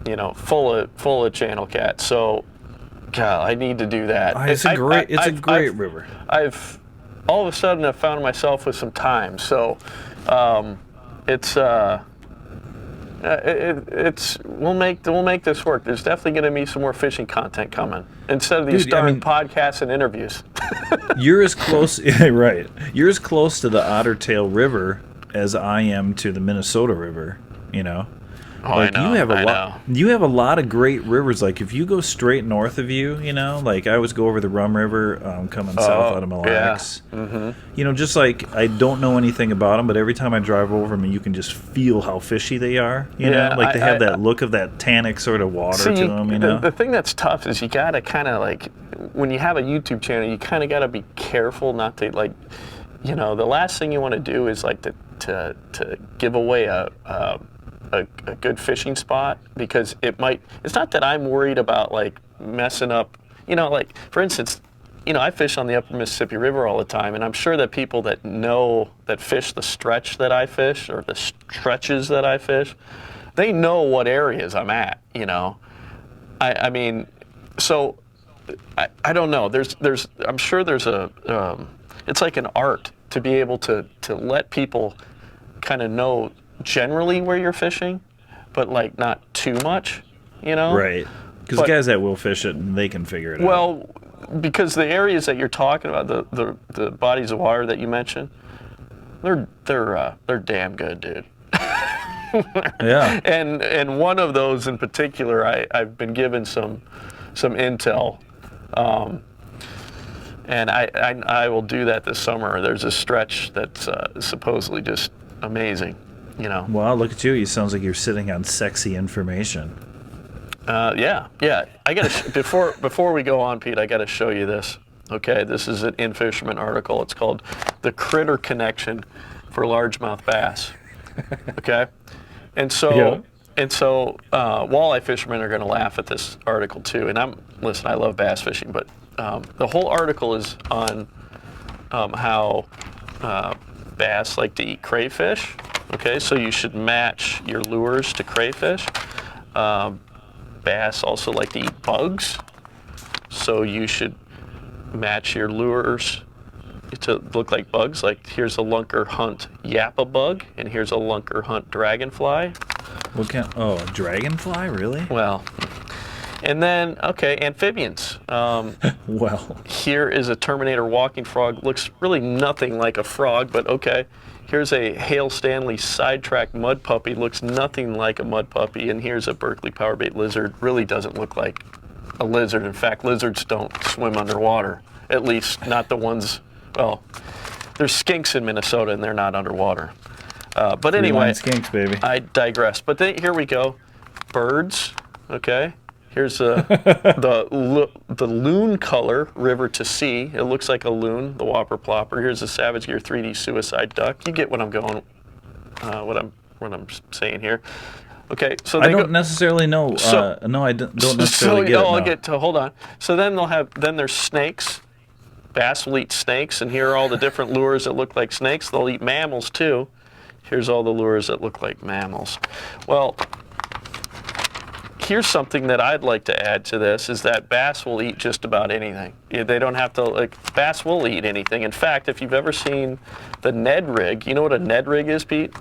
you know, full of channel cats. So God, I need to do that. It's a great river. I've all of a sudden I've found myself with some time. So it's we'll make this work. There's definitely going to be some more fishing content coming instead of these podcasts and interviews. You're as close, yeah, right? You're as close to the Otter Tail River as I am to the Minnesota River. You know. Oh, Like, I know. you have a lot of great rivers. Like, if you go straight north of you, you know, like I always go over the Rum River, coming south out of Mille Lacs. Yeah. Mm-hmm. You know, just like I don't know anything about them, but every time I drive over them, you can just feel how fishy they are. You know, like they have that look of that tannic sort of water to them. You know, the thing that's tough is you gotta kind of like when you have a YouTube channel, you kind of gotta be careful not to like, you know, the last thing you want to do is like to give away a good fishing spot because it's not that I'm worried about like messing up, you know, like for instance, you know, I fish on the upper Mississippi River all the time, and I'm sure that people that fish the stretch that I fish or the stretches that I fish, they know what areas I'm at, you know. I mean, so I don't know. I'm sure there's it's like an art to be able to let people kind of know generally where you're fishing, but like not too much, you know? right? Because guys that will fish it, they can figure it out. Well, because the areas that you're talking about, the bodies of water that you mentioned, they're damn good, dude. Yeah. And one of those in particular, I've been given some intel, and I will do that this summer. There's a stretch that's supposedly just amazing. You know. Wow, look at you. You sounds like you're sitting on sexy information. Yeah. I got before we go on, Pete. I got to show you this. Okay, this is an In-Fisherman article. It's called "The Critter Connection for Largemouth Bass." Okay, and so walleye fishermen are going to laugh at this article too. And I love bass fishing, but the whole article is on how bass like to eat crayfish. Okay, so you should match your lures to crayfish. Bass also like to eat bugs, so you should match your lures to look like bugs. Like here's a lunker hunt yappa bug, and here's a lunker hunt dragonfly. What kind? Oh, a dragonfly, really? Well, and then amphibians. Well, Here is a Terminator walking frog. Looks really nothing like a frog, but okay. Here's a Hale Stanley sidetrack mud puppy. Looks nothing like a mud puppy. And here's a Berkeley powerbait lizard. Really doesn't look like a lizard. In fact, lizards don't swim underwater. At least not the ones, well, there's skinks in Minnesota and they're not underwater. But anyway, skinks, baby. I digress. But then here we go. Birds, okay. Here's the loon color, river to sea. It looks like a loon, the whopper plopper. Here's a Savage Gear 3D suicide duck. You get what I'm going, what I'm saying here. Okay, so I don't necessarily know. No, I don't necessarily get it. I'll No. get to. Hold on. So then there's snakes. Bass will eat snakes, and here are all the different lures that look like snakes. They'll eat mammals too. Here's all the lures that look like mammals. Well, here's something that I'd like to add to this is that bass will eat just about anything. They don't have to, bass will eat anything. In fact, if you've ever seen the Ned rig, you know what a Ned rig is, Pete?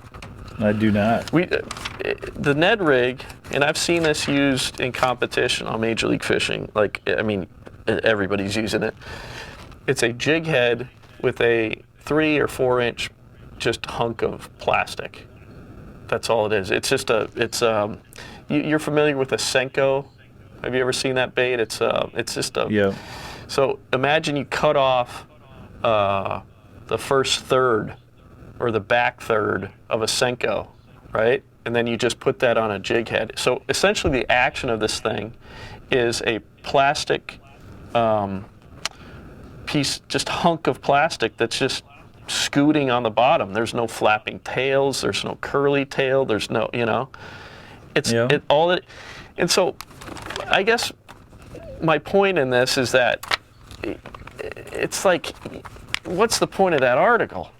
I do not. The Ned rig, and I've seen this used in competition on Major League Fishing. Everybody's using it. It's a jig head with a 3 or 4 inch just hunk of plastic. That's all it is. It's just you're familiar with a Senko? Have you ever seen that bait? It's just a. Yeah. So imagine you cut off the first third or the back third of a Senko, right? And then you just put that on a jig head. So essentially the action of this thing is a plastic piece, just hunk of plastic that's just scooting on the bottom. There's no flapping tails. There's no curly tail. There's no, it's all it. And so I guess my point in this is that it's like, what's the point of that article?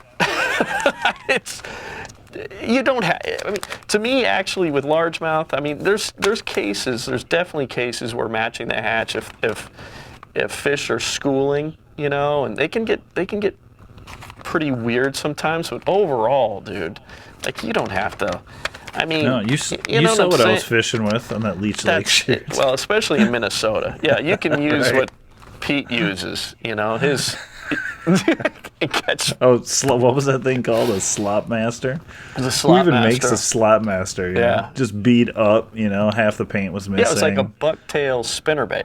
You don't have. I mean, to me, actually, with largemouth, I mean, there's definitely cases where matching the hatch if fish are schooling, and they can get pretty weird sometimes. But overall, dude, like you don't have to. I mean, no, you saw what I was fishing with on that Leech Lake shoot. Well, especially in Minnesota. Yeah, you can use right. what Pete uses. His. What was that thing called? A slop master? The slop Who even master. makes a slop master? Yeah. Just beat up, half the paint was missing. Yeah, it was like a bucktail spinnerbait.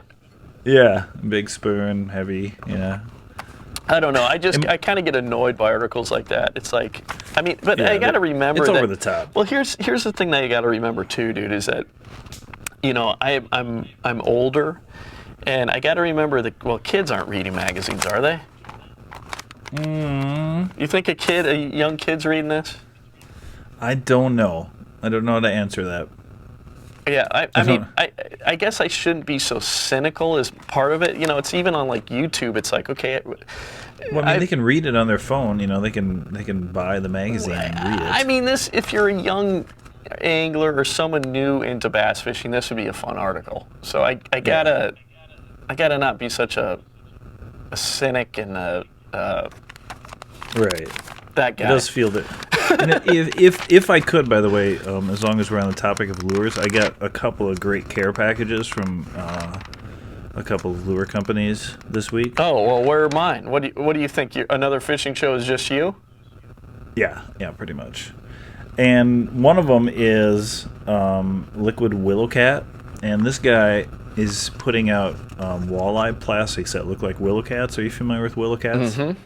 Yeah, big spoon, heavy, I don't know. I kind of get annoyed by articles like that. It's like, I mean, but I got to remember it's that, over the top. Well, here's the thing that you got to remember too, dude, is that, I'm older, and I got to remember that kids aren't reading magazines, are they? You think a young kid's reading this? I don't know. I don't know how to answer that. Yeah, I guess I shouldn't be so cynical as part of it. It's even on like YouTube. It's like, okay. Well, they can read it on their phone. They can buy the magazine and read it. I mean, if you're a young angler or someone new into bass fishing, this would be a fun article. So I gotta not be such a cynic and right. That guy. It does feel that. And if I could, by the way, as long as we're on the topic of lures, I got a couple of great care packages from a couple of lure companies this week. Oh, well, where are mine? What do you think? Another fishing show is just you? Yeah, pretty much. And one of them is Liquid Willow Cat, and this guy is putting out walleye plastics that look like willow cats. Are you familiar with willow cats? Mm-hmm.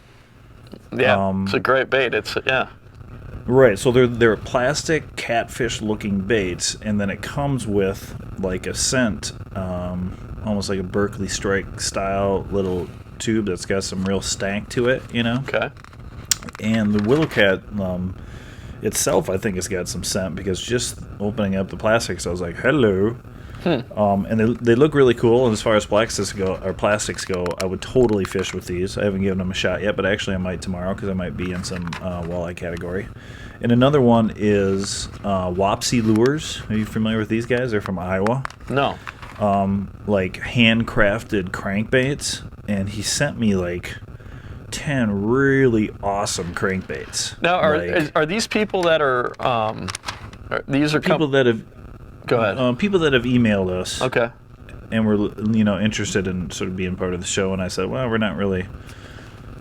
Yeah, it's a great bait. Right, so they're plastic catfish-looking baits, and then it comes with like a scent, almost like a Berkeley Strike style little tube that's got some real stank to it, Okay. And the willow cat itself, I think, has got some scent because just opening up the plastics, I was like, hello. And they look really cool. And as far as plastics go, I would totally fish with these. I haven't given them a shot yet, but actually I might tomorrow because I might be in some walleye category. And another one is Wapsi lures. Are you familiar with these guys? They're from Iowa. No. Like handcrafted crankbaits, and he sent me like 10 really awesome crankbaits. Now, are these people that are these are people that have? Go ahead. People that have emailed us. Okay. And were interested in sort of being part of the show, and I said, well, we're not really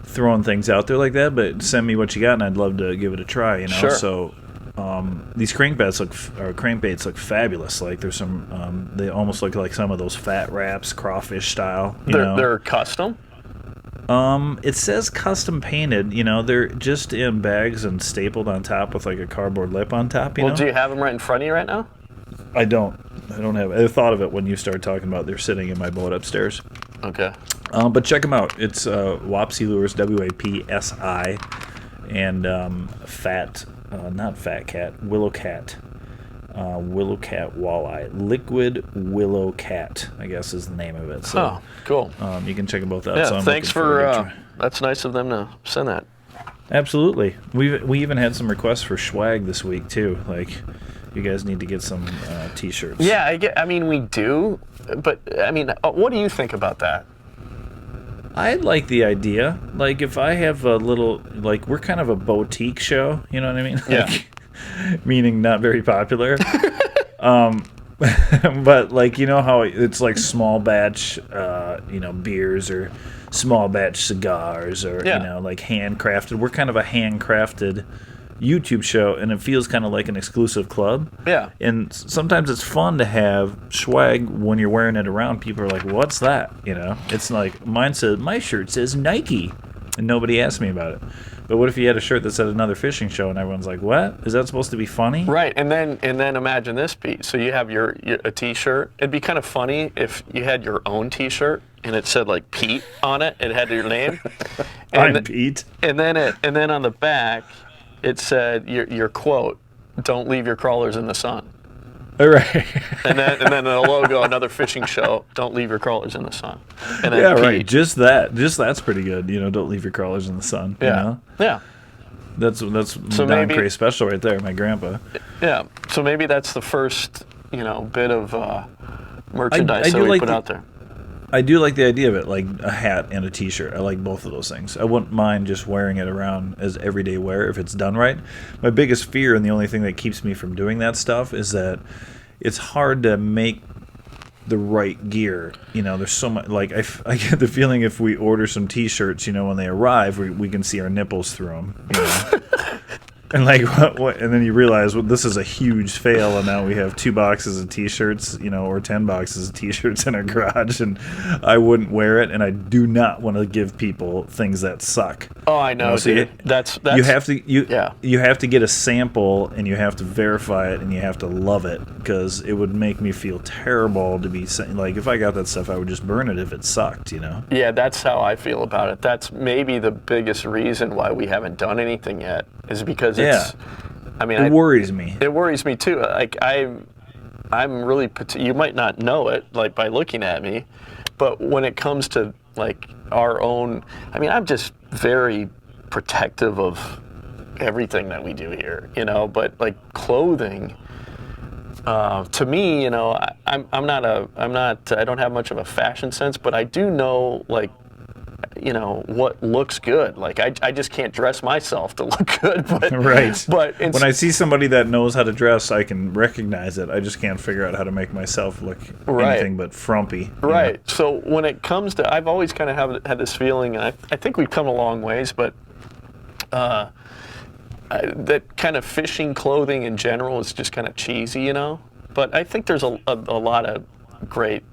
throwing things out there like that, but send me what you got, and I'd love to give it a try. Sure. So these crankbaits look fabulous. Like there's some, they almost look like some of those fat wraps, crawfish style. They're custom. It says custom painted. They're just in bags and stapled on top with like a cardboard lip on top. Do you have them right in front of you right now? I don't have. I thought of it when you started talking about they're sitting in my boat upstairs. Okay. But check them out. It's Wapsi Lures, WAPSI, and not Fat Cat, Willow Cat. Willow Cat Walleye. Liquid Willow Cat, I guess is the name of it. So, cool. You can check them both out. Yeah, so thanks for, that's nice of them to send that. Absolutely. We even had some requests for swag this week, too. Like, you guys need to get some T-shirts. Yeah, I mean, we do, but, I mean, what do you think about that? I like the idea. Like, if I have a little, like, we're kind of a boutique show, you know what I mean? Yeah. Like, meaning not very popular. But like, you know how it's like small batch, beers or small batch cigars or like handcrafted. We're kind of a handcrafted YouTube show, and it feels kind of like an exclusive club. Yeah. And sometimes it's fun to have swag when you're wearing it around. People are like, "What's that?" It's like my shirt says Nike, and nobody asked me about it. But what if you had a shirt that said another fishing show, and everyone's like, "What? Is that supposed to be funny?" Right, and then imagine this, Pete. So you have a T-shirt. It'd be kind of funny if you had your own T-shirt and it said like Pete on it. It had your name. I'm Pete. And then on the back, it said your quote: "Don't leave your crawlers in the sun." All right. and then the logo, another fishing show: "Don't leave your crawlers in the sun." And then yeah, Pete. right. Just that's pretty good. Don't leave your crawlers in the sun. Yeah. Yeah. That's Don Cray special right there, my grandpa. Yeah. So maybe that's the first bit of merchandise that we put out there. I do like the idea of it, like a hat and a T-shirt. I like both of those things. I wouldn't mind just wearing it around as everyday wear if it's done right. My biggest fear, and the only thing that keeps me from doing that stuff, is that it's hard to make the right gear. There's so much. Like I get the feeling if we order some T-shirts, when they arrive, we can see our nipples through them. And like what? And then you realize, well, this is a huge fail, and now we have 2 boxes of T-shirts, or 10 boxes of T-shirts in our garage, and I wouldn't wear it, and I do not want to give people things that suck. Oh, I know, so dude. That's you have to get a sample, and you have to verify it, and you have to love it, because it would make me feel terrible to be saying, like, if I got that stuff, I would just burn it if it sucked, Yeah, that's how I feel about it. That's maybe the biggest reason why we haven't done anything yet, is because it's, it worries me. It worries me too. Like I'm really, you might not know it, like by looking at me, but when it comes to like our own, I'm just very protective of everything that we do here, but like clothing, to me, I don't have much of a fashion sense, but I do know like, what looks good. Like I just can't dress myself to look good. But right. But when I see somebody that knows how to dress, I can recognize it. I just can't figure out how to make myself look anything but frumpy. Right. So when it comes to, I've always kind of had this feeling, and I think we've come a long ways, but that kind of fishing clothing in general is just kind of cheesy, But I think there's a lot of great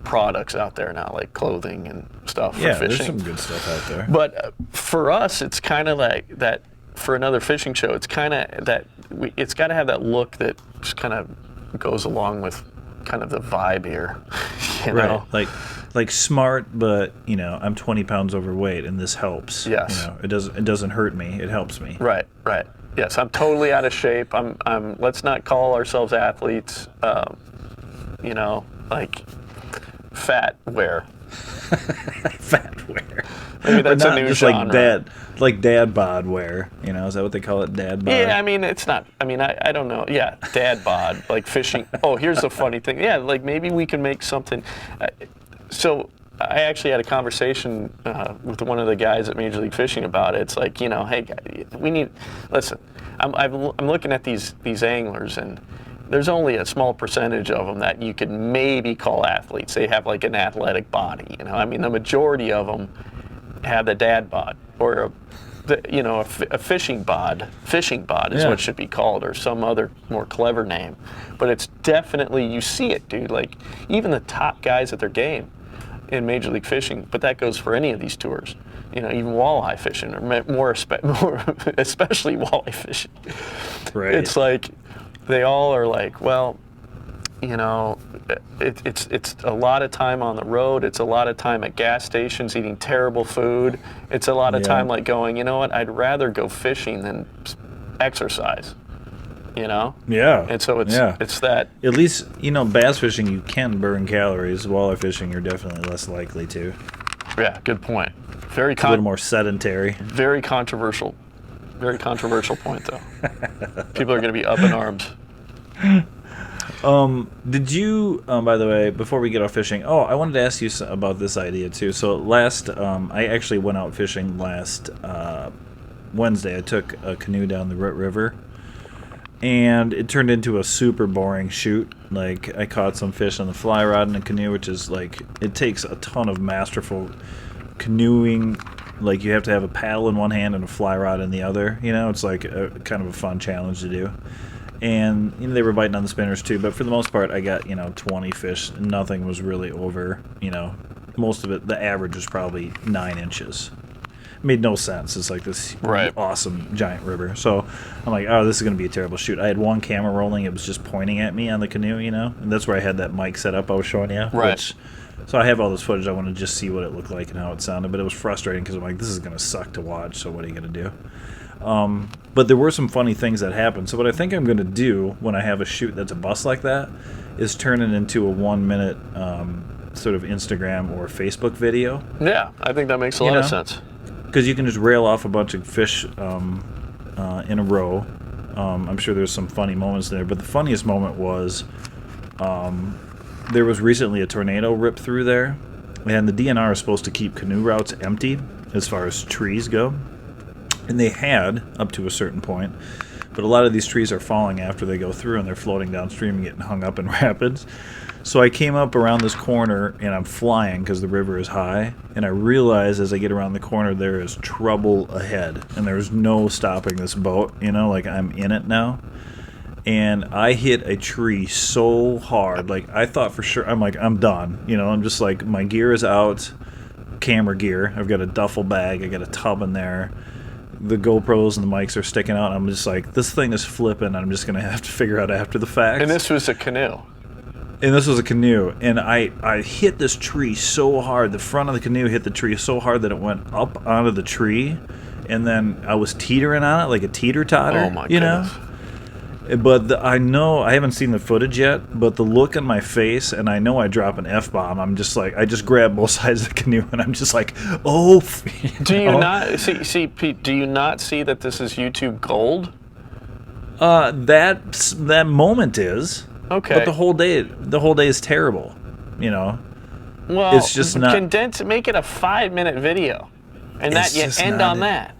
products out there now, like clothing and stuff for fishing. There's some good stuff out there. But for us, it's kind of like that. For another fishing show, it's kind of that. It's got to have that look that just kind of goes along with kind of the vibe here. You know? Like smart, but I'm 20 pounds overweight, and this helps. Yes. It doesn't hurt me. It helps me. Right. Yes, I'm totally out of shape. Let's not call ourselves athletes. Like fat wear. Fat wear. Maybe that's a new just genre. like dad bod wear. Is that what they call it? Dad bod. Yeah, it's not. I don't know. Yeah, dad bod, like fishing. Oh, here's the funny thing. Yeah, like maybe we can make something. So I actually had a conversation with one of the guys at Major League Fishing about it. It's like, hey, we need. Listen, I'm looking at these anglers, and there's only a small percentage of them that you could maybe call athletes. They have like an athletic body, the majority of them have the dad bod, or a fishing bod. Fishing bod is what it should be called, or some other more clever name. But it's definitely, you see it, dude. Like even the top guys at their game in Major League Fishing, but that goes for any of these tours. Even walleye fishing, or more especially walleye fishing. Right. It's like they all are like, well, it's a lot of time on the road. It's a lot of time at gas stations eating terrible food. It's a lot of time like going, I'd rather go fishing than exercise. Yeah. And so it's that. At least, bass fishing, you can burn calories. Walleye fishing, you're definitely less likely to. Yeah, good point. A little more sedentary. Very controversial. Very controversial point, though. People are going to be up in arms. Did you, by the way, before we get off fishing, I wanted to ask you about this idea, too. So I actually went out fishing last Wednesday. I took a canoe down the Root River. And it turned into a super boring shoot. Like, I caught some fish on the fly rod in a canoe, which is like, it takes a ton of masterful canoeing. Like, you have to have a paddle in one hand and a fly rod in the other. You know, it's like a kind of a fun challenge to do. And you know, they were biting on the spinners too, but for the most part, I got 20 fish. Nothing was really over. Most of it, the average was probably 9 inches. Made no sense. It's like this awesome giant river. So I'm like, oh, this is going to be a terrible shoot. I had one camera rolling. It was just pointing at me on the canoe, and that's where I had that mic set up I was showing you. Right. So I have all this footage. I want to just see what it looked like and how it sounded, but it was frustrating because I'm like, this is going to suck to watch, so what are you going to do? But there were some funny things that happened. So what I think I'm going to do when I have a shoot that's a bust like that is turn it into a 1-minute sort of Instagram or Facebook video. Yeah, I think that makes a lot of sense. Because you can just rail off a bunch of fish in a row. I'm sure there's some funny moments there, but the funniest moment was there was recently a tornado ripped through there, and the DNR is supposed to keep canoe routes empty as far as trees go. And they had, up to a certain point, but a lot of these trees are falling after they go through, and they're floating downstream and getting hung up in rapids. So I came up around this corner, and I'm flying because the river is high, and I realize as I get around the corner there is trouble ahead, and there's no stopping this boat, like I'm in it now. And I hit a tree so hard, like I thought for sure, I'm like, I'm done. I'm just like, my gear is out, camera gear. I've got a duffel bag, I got a tub in there. The GoPros and the mics are sticking out. I'm just like, this thing is flipping. I'm just going to have to figure out after the fact. And this was a canoe. And this was a canoe. And I hit this tree so hard. The front of the canoe hit the tree so hard that it went up onto the tree. And then I was teetering on it like a teeter-totter. Oh, my goodness. But I know, I haven't seen the footage yet, but the look on my face, and I know I drop an F-bomb, I'm just like, I just grab both sides of the canoe, and I'm just like, oh. Do you not, see, Pete, do you not see that this is YouTube gold? That moment is. Okay. But the whole day is terrible, Well, it's just not. Condense, make it a 5-minute video, and that you end on that.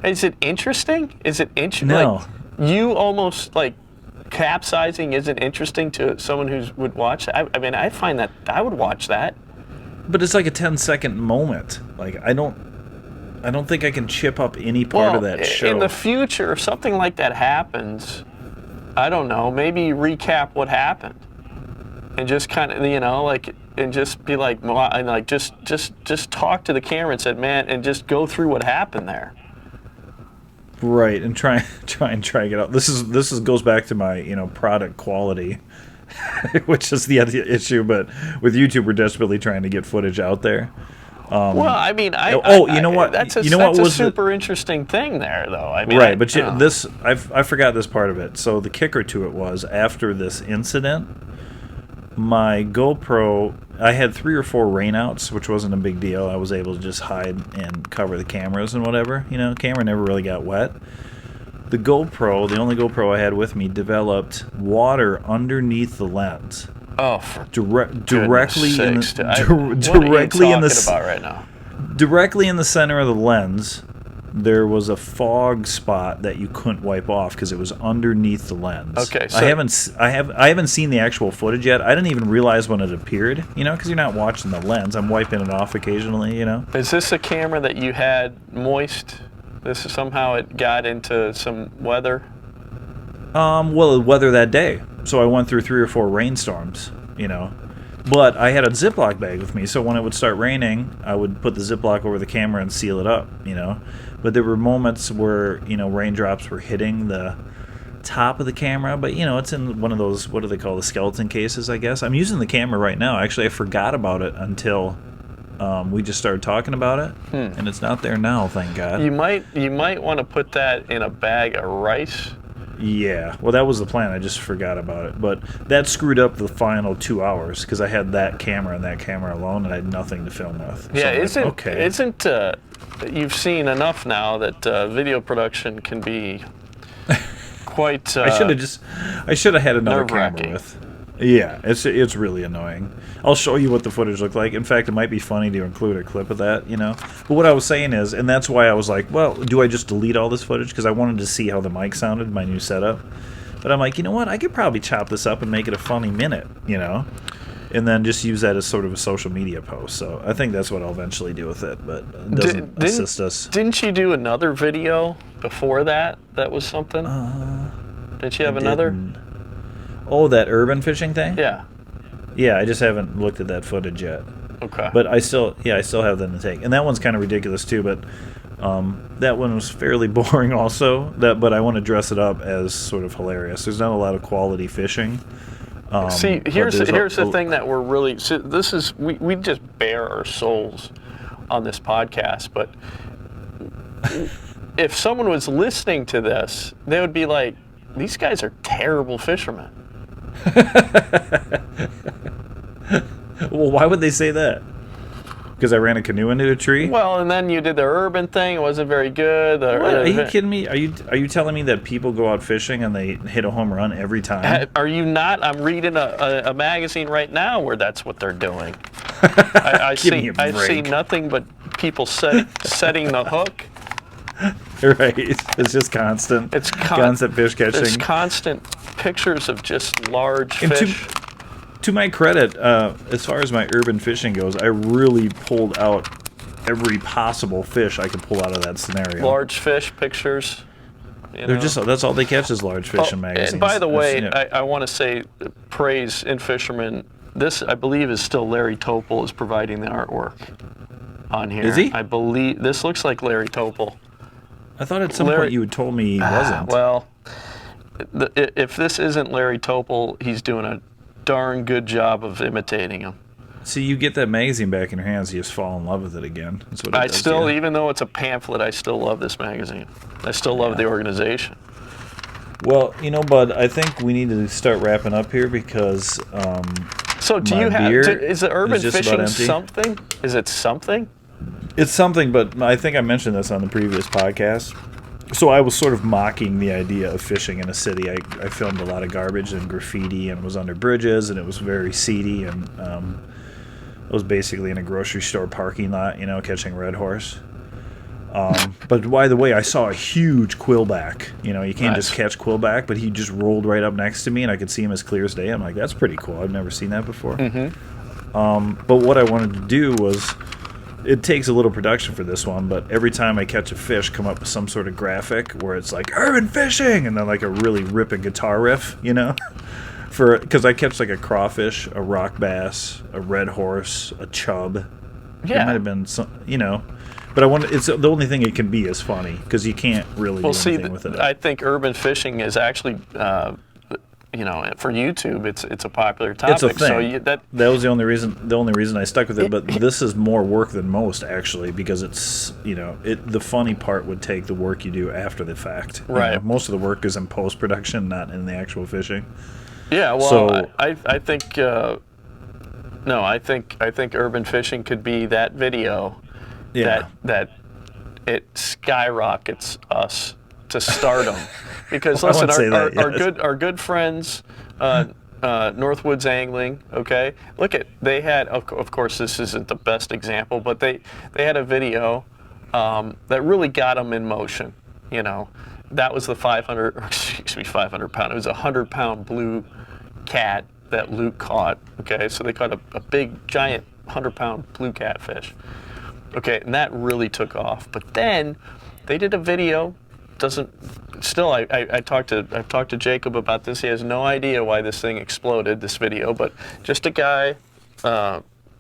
Is it interesting? Is it interesting? No. Like, you almost like capsizing isn't interesting to someone who would watch that. I mean, I find that I would watch that. But it's like a 10-second moment. Like I don't think I can chip up any part of that show. In the future, if something like that happens, I don't know. Maybe recap what happened, and just kind of and just be like, and like just talk to the camera and said, man, and just go through what happened there. Right, and try and get out. This goes back to my product quality, which is the other issue. But with YouTube, we're desperately trying to get footage out there. Well, I mean, you know what? That's a super interesting thing there, though. I mean, right, but I forgot this part of it. So the kicker to it was after this incident, my GoPro, I had 3 or 4 rainouts, which wasn't a big deal. I was able to just hide and cover the cameras and whatever. Camera never really got wet. The GoPro, the only GoPro I had with me, developed water underneath the lens. Oh, for directly in the directly in the about right now? Directly in the center of the lens, there was a fog spot that you couldn't wipe off because it was underneath the lens. Okay, so I haven't seen the actual footage yet. I didn't even realize when it appeared. Because you're not watching the lens. I'm wiping it off occasionally. Is this a camera that you had moist? This is somehow it got into some weather. Well, weather that day. So I went through 3 or 4 rainstorms. But I had a Ziploc bag with me, so when it would start raining, I would put the Ziploc over the camera and seal it up, But there were moments where, raindrops were hitting the top of the camera, but, it's in one of those, what do they call, the skeleton cases, I guess. I'm using the camera right now. Actually, I forgot about it until we just started talking about it, and it's not there now, thank God. You might want to put that in a bag of rice. Yeah, well, that was the plan. I just forgot about it. But that screwed up the final 2 hours because I had that camera and that camera alone, and I had nothing to film with. Yeah, so isn't you've seen enough now that video production can be quite I should have had another camera with. Yeah, it's really annoying. I'll show you what the footage looked like. In fact, it might be funny to include a clip of that, you know. But what I was saying is, and that's why I was like, well, do I just delete all this footage? Because I wanted to see how the mic sounded, my new setup. But I'm like, you know what? I could probably chop this up and make it a funny minute, you know, and then just use that as sort of a social media post. So I think that's what I'll eventually do with it, but it doesn't assist us. Didn't you do another video before that? That was something? Did you have another? Oh, that urban fishing thing? Yeah. Yeah, I just haven't looked at that footage yet. Okay. But I still have that in the tank. And that one's kind of ridiculous too, but that one was fairly boring also. But I want to dress it up as sort of hilarious. There's not a lot of quality fishing. Here's the thing that we're really... So this is... We just bare our souls on this podcast, but if someone was listening to this, they would be like, these guys are terrible fishermen. Well, why would they say that? Because I ran a canoe into a tree? Well, and then you did the urban thing. It wasn't very good. Are you kidding me? Are you telling me that people go out fishing and they hit a home run every time? Are you not? I'm reading a magazine right now where that's what they're doing. I see nothing but people setting the hook. Right. It's just constant. It's constant fish catching. There's constant pictures of just large fish. To my credit, as far as my urban fishing goes, I really pulled out every possible fish I could pull out of that scenario. Large fish pictures. That's all they catch is large fish in magazines. And by the way, I want to say praise in fishermen. This, I believe, is still Larry Topol is providing the artwork on here. Is he? I believe this looks like Larry Topol. I thought at some point you had told me he wasn't. Well, if this isn't Larry Topol, he's doing a darn good job of imitating him. See, you get that magazine back in your hands, you just fall in love with it again. That's what it does, even though it's a pamphlet, I still love this magazine. I still love the organization. Well, bud, I think we need to start wrapping up here because so do you have is the urban fishing something? Is it something? It's something, but I think I mentioned this on the previous podcast. So I was sort of mocking the idea of fishing in a city. I filmed a lot of garbage and graffiti and was under bridges, and it was very seedy, and I was basically in a grocery store parking lot, catching red horse. But by the way, I saw a huge quillback. You can't just catch quillback, but he just rolled right up next to me, and I could see him as clear as day. I'm like, that's pretty cool. I've never seen that before. Mm-hmm. But what I wanted to do was... It takes a little production for this one, but every time I catch a fish, come up with some sort of graphic where it's like urban fishing, and then like a really ripping guitar riff, because I catch like a crawfish, a rock bass, a red horse, a chub. Yeah, it might have been some, But I want it's the only thing it can be is funny because you can't really do anything with it. I think urban fishing is actually. For YouTube, it's a popular topic. It's a thing. So that was the only reason I stuck with it. But this is more work than most actually, because it's the funny part would take the work you do after the fact. Right. Most of the work is in post production, not in the actual fishing. Yeah. Well, so, I think I think urban fishing could be that video. Yeah. That it skyrockets us to stardom. Because listen, our good friends, Northwoods Angling. Okay, they had of course this isn't the best example, but they had a video that really got them in motion. That was the 500 pound. It was a 100-pound blue cat that Luke caught. Okay, so they caught a big giant 100-pound blue catfish. Okay, and that really took off. But then they did a video. I've talked to Jacob about this. He has no idea why this thing exploded, this video, but just a guy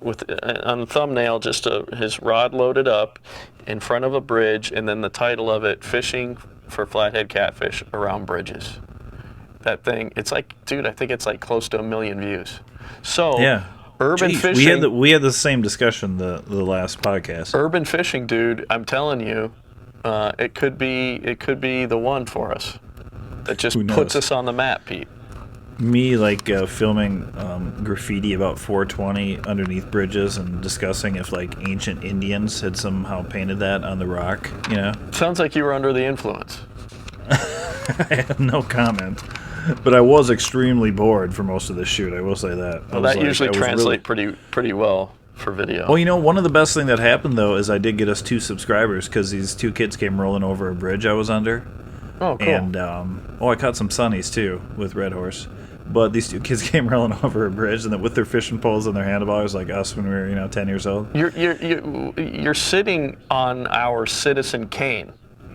with on the thumbnail, just his rod loaded up in front of a bridge, and then the title of it, "Fishing for Flathead Catfish Around Bridges." That thing, it's like, dude, I think it's like close to 1 million views. So yeah. Urban fishing. We had the same discussion the last podcast. Urban fishing, dude. I'm telling you. It could be the one for us that just puts us on the map, Pete. Me filming graffiti about 420 underneath bridges and discussing if ancient Indians had somehow painted that on the rock. Sounds like you were under the influence. I have no comment. But I was extremely bored for most of this shoot. I will say that. Well, that usually translates pretty well for video. Well, one of the best thing that happened though is I did get us 2 subscribers because these 2 kids came rolling over a bridge I was under. Oh, cool. And I caught some sunnies too with Red Horse. But these 2 kids came rolling over a bridge, and then with their fishing poles and their handlebars, like us when we were 10 years old. You're sitting on our Citizen Kane.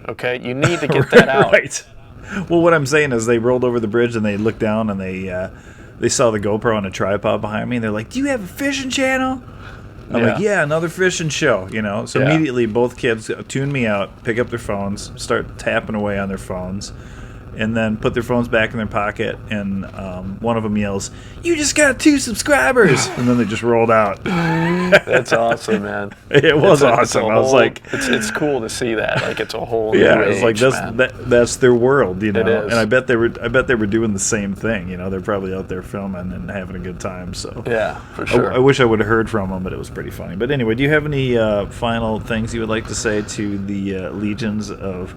Okay, you need to get that out. Right. Well, what I'm saying is they rolled over the bridge and they looked down and they saw the GoPro on a tripod behind me, and they're like, "Do you have a fishing channel?" I'm like, "Yeah, another fishing show." So immediately both kids tune me out, pick up their phones, start tapping away on their phones, and then put their phones back in their pocket, and one of them yells, "You just got 2 subscribers!" And then they just rolled out. That's awesome, man. It was awesome. I was like, it's cool to see that. Like, it's a whole new it's like age, that's their world, It is. And I bet they were doing the same thing. They're probably out there filming and having a good time. So yeah, for sure. I wish I would have heard from them, but it was pretty funny. But anyway, do you have any final things you would like to say to the legions of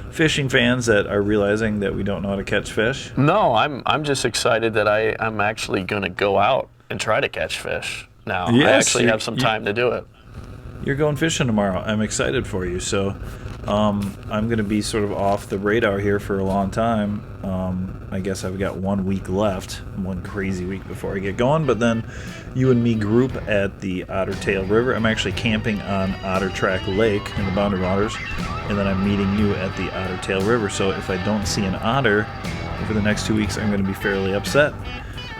fishing fans that are realizing that we don't know how to catch fish? No, I'm just excited that I'm actually going to go out and try to catch fish now. Yes, I actually have some time to do it. You're going fishing tomorrow. I'm excited for you. So I'm going to be sort of off the radar here for a long time. I guess I've got 1 week left, one crazy week before I get going. But then you and me group at the Otter Tail River. I'm actually camping on Otter Track Lake in the Boundary Waters. And then I'm meeting you at the Otter Tail River. So if I don't see an otter over the next 2 weeks, I'm going to be fairly upset.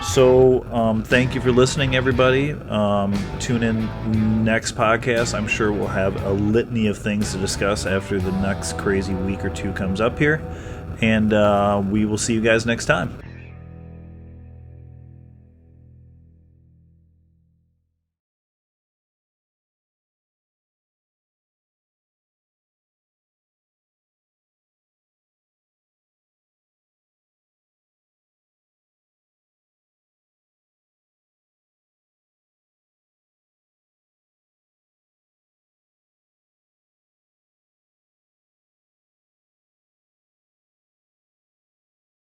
So thank you for listening, everybody. Tune in next podcast. I'm sure we'll have a litany of things to discuss after the next crazy week or 2 comes up here. And we will see you guys next time.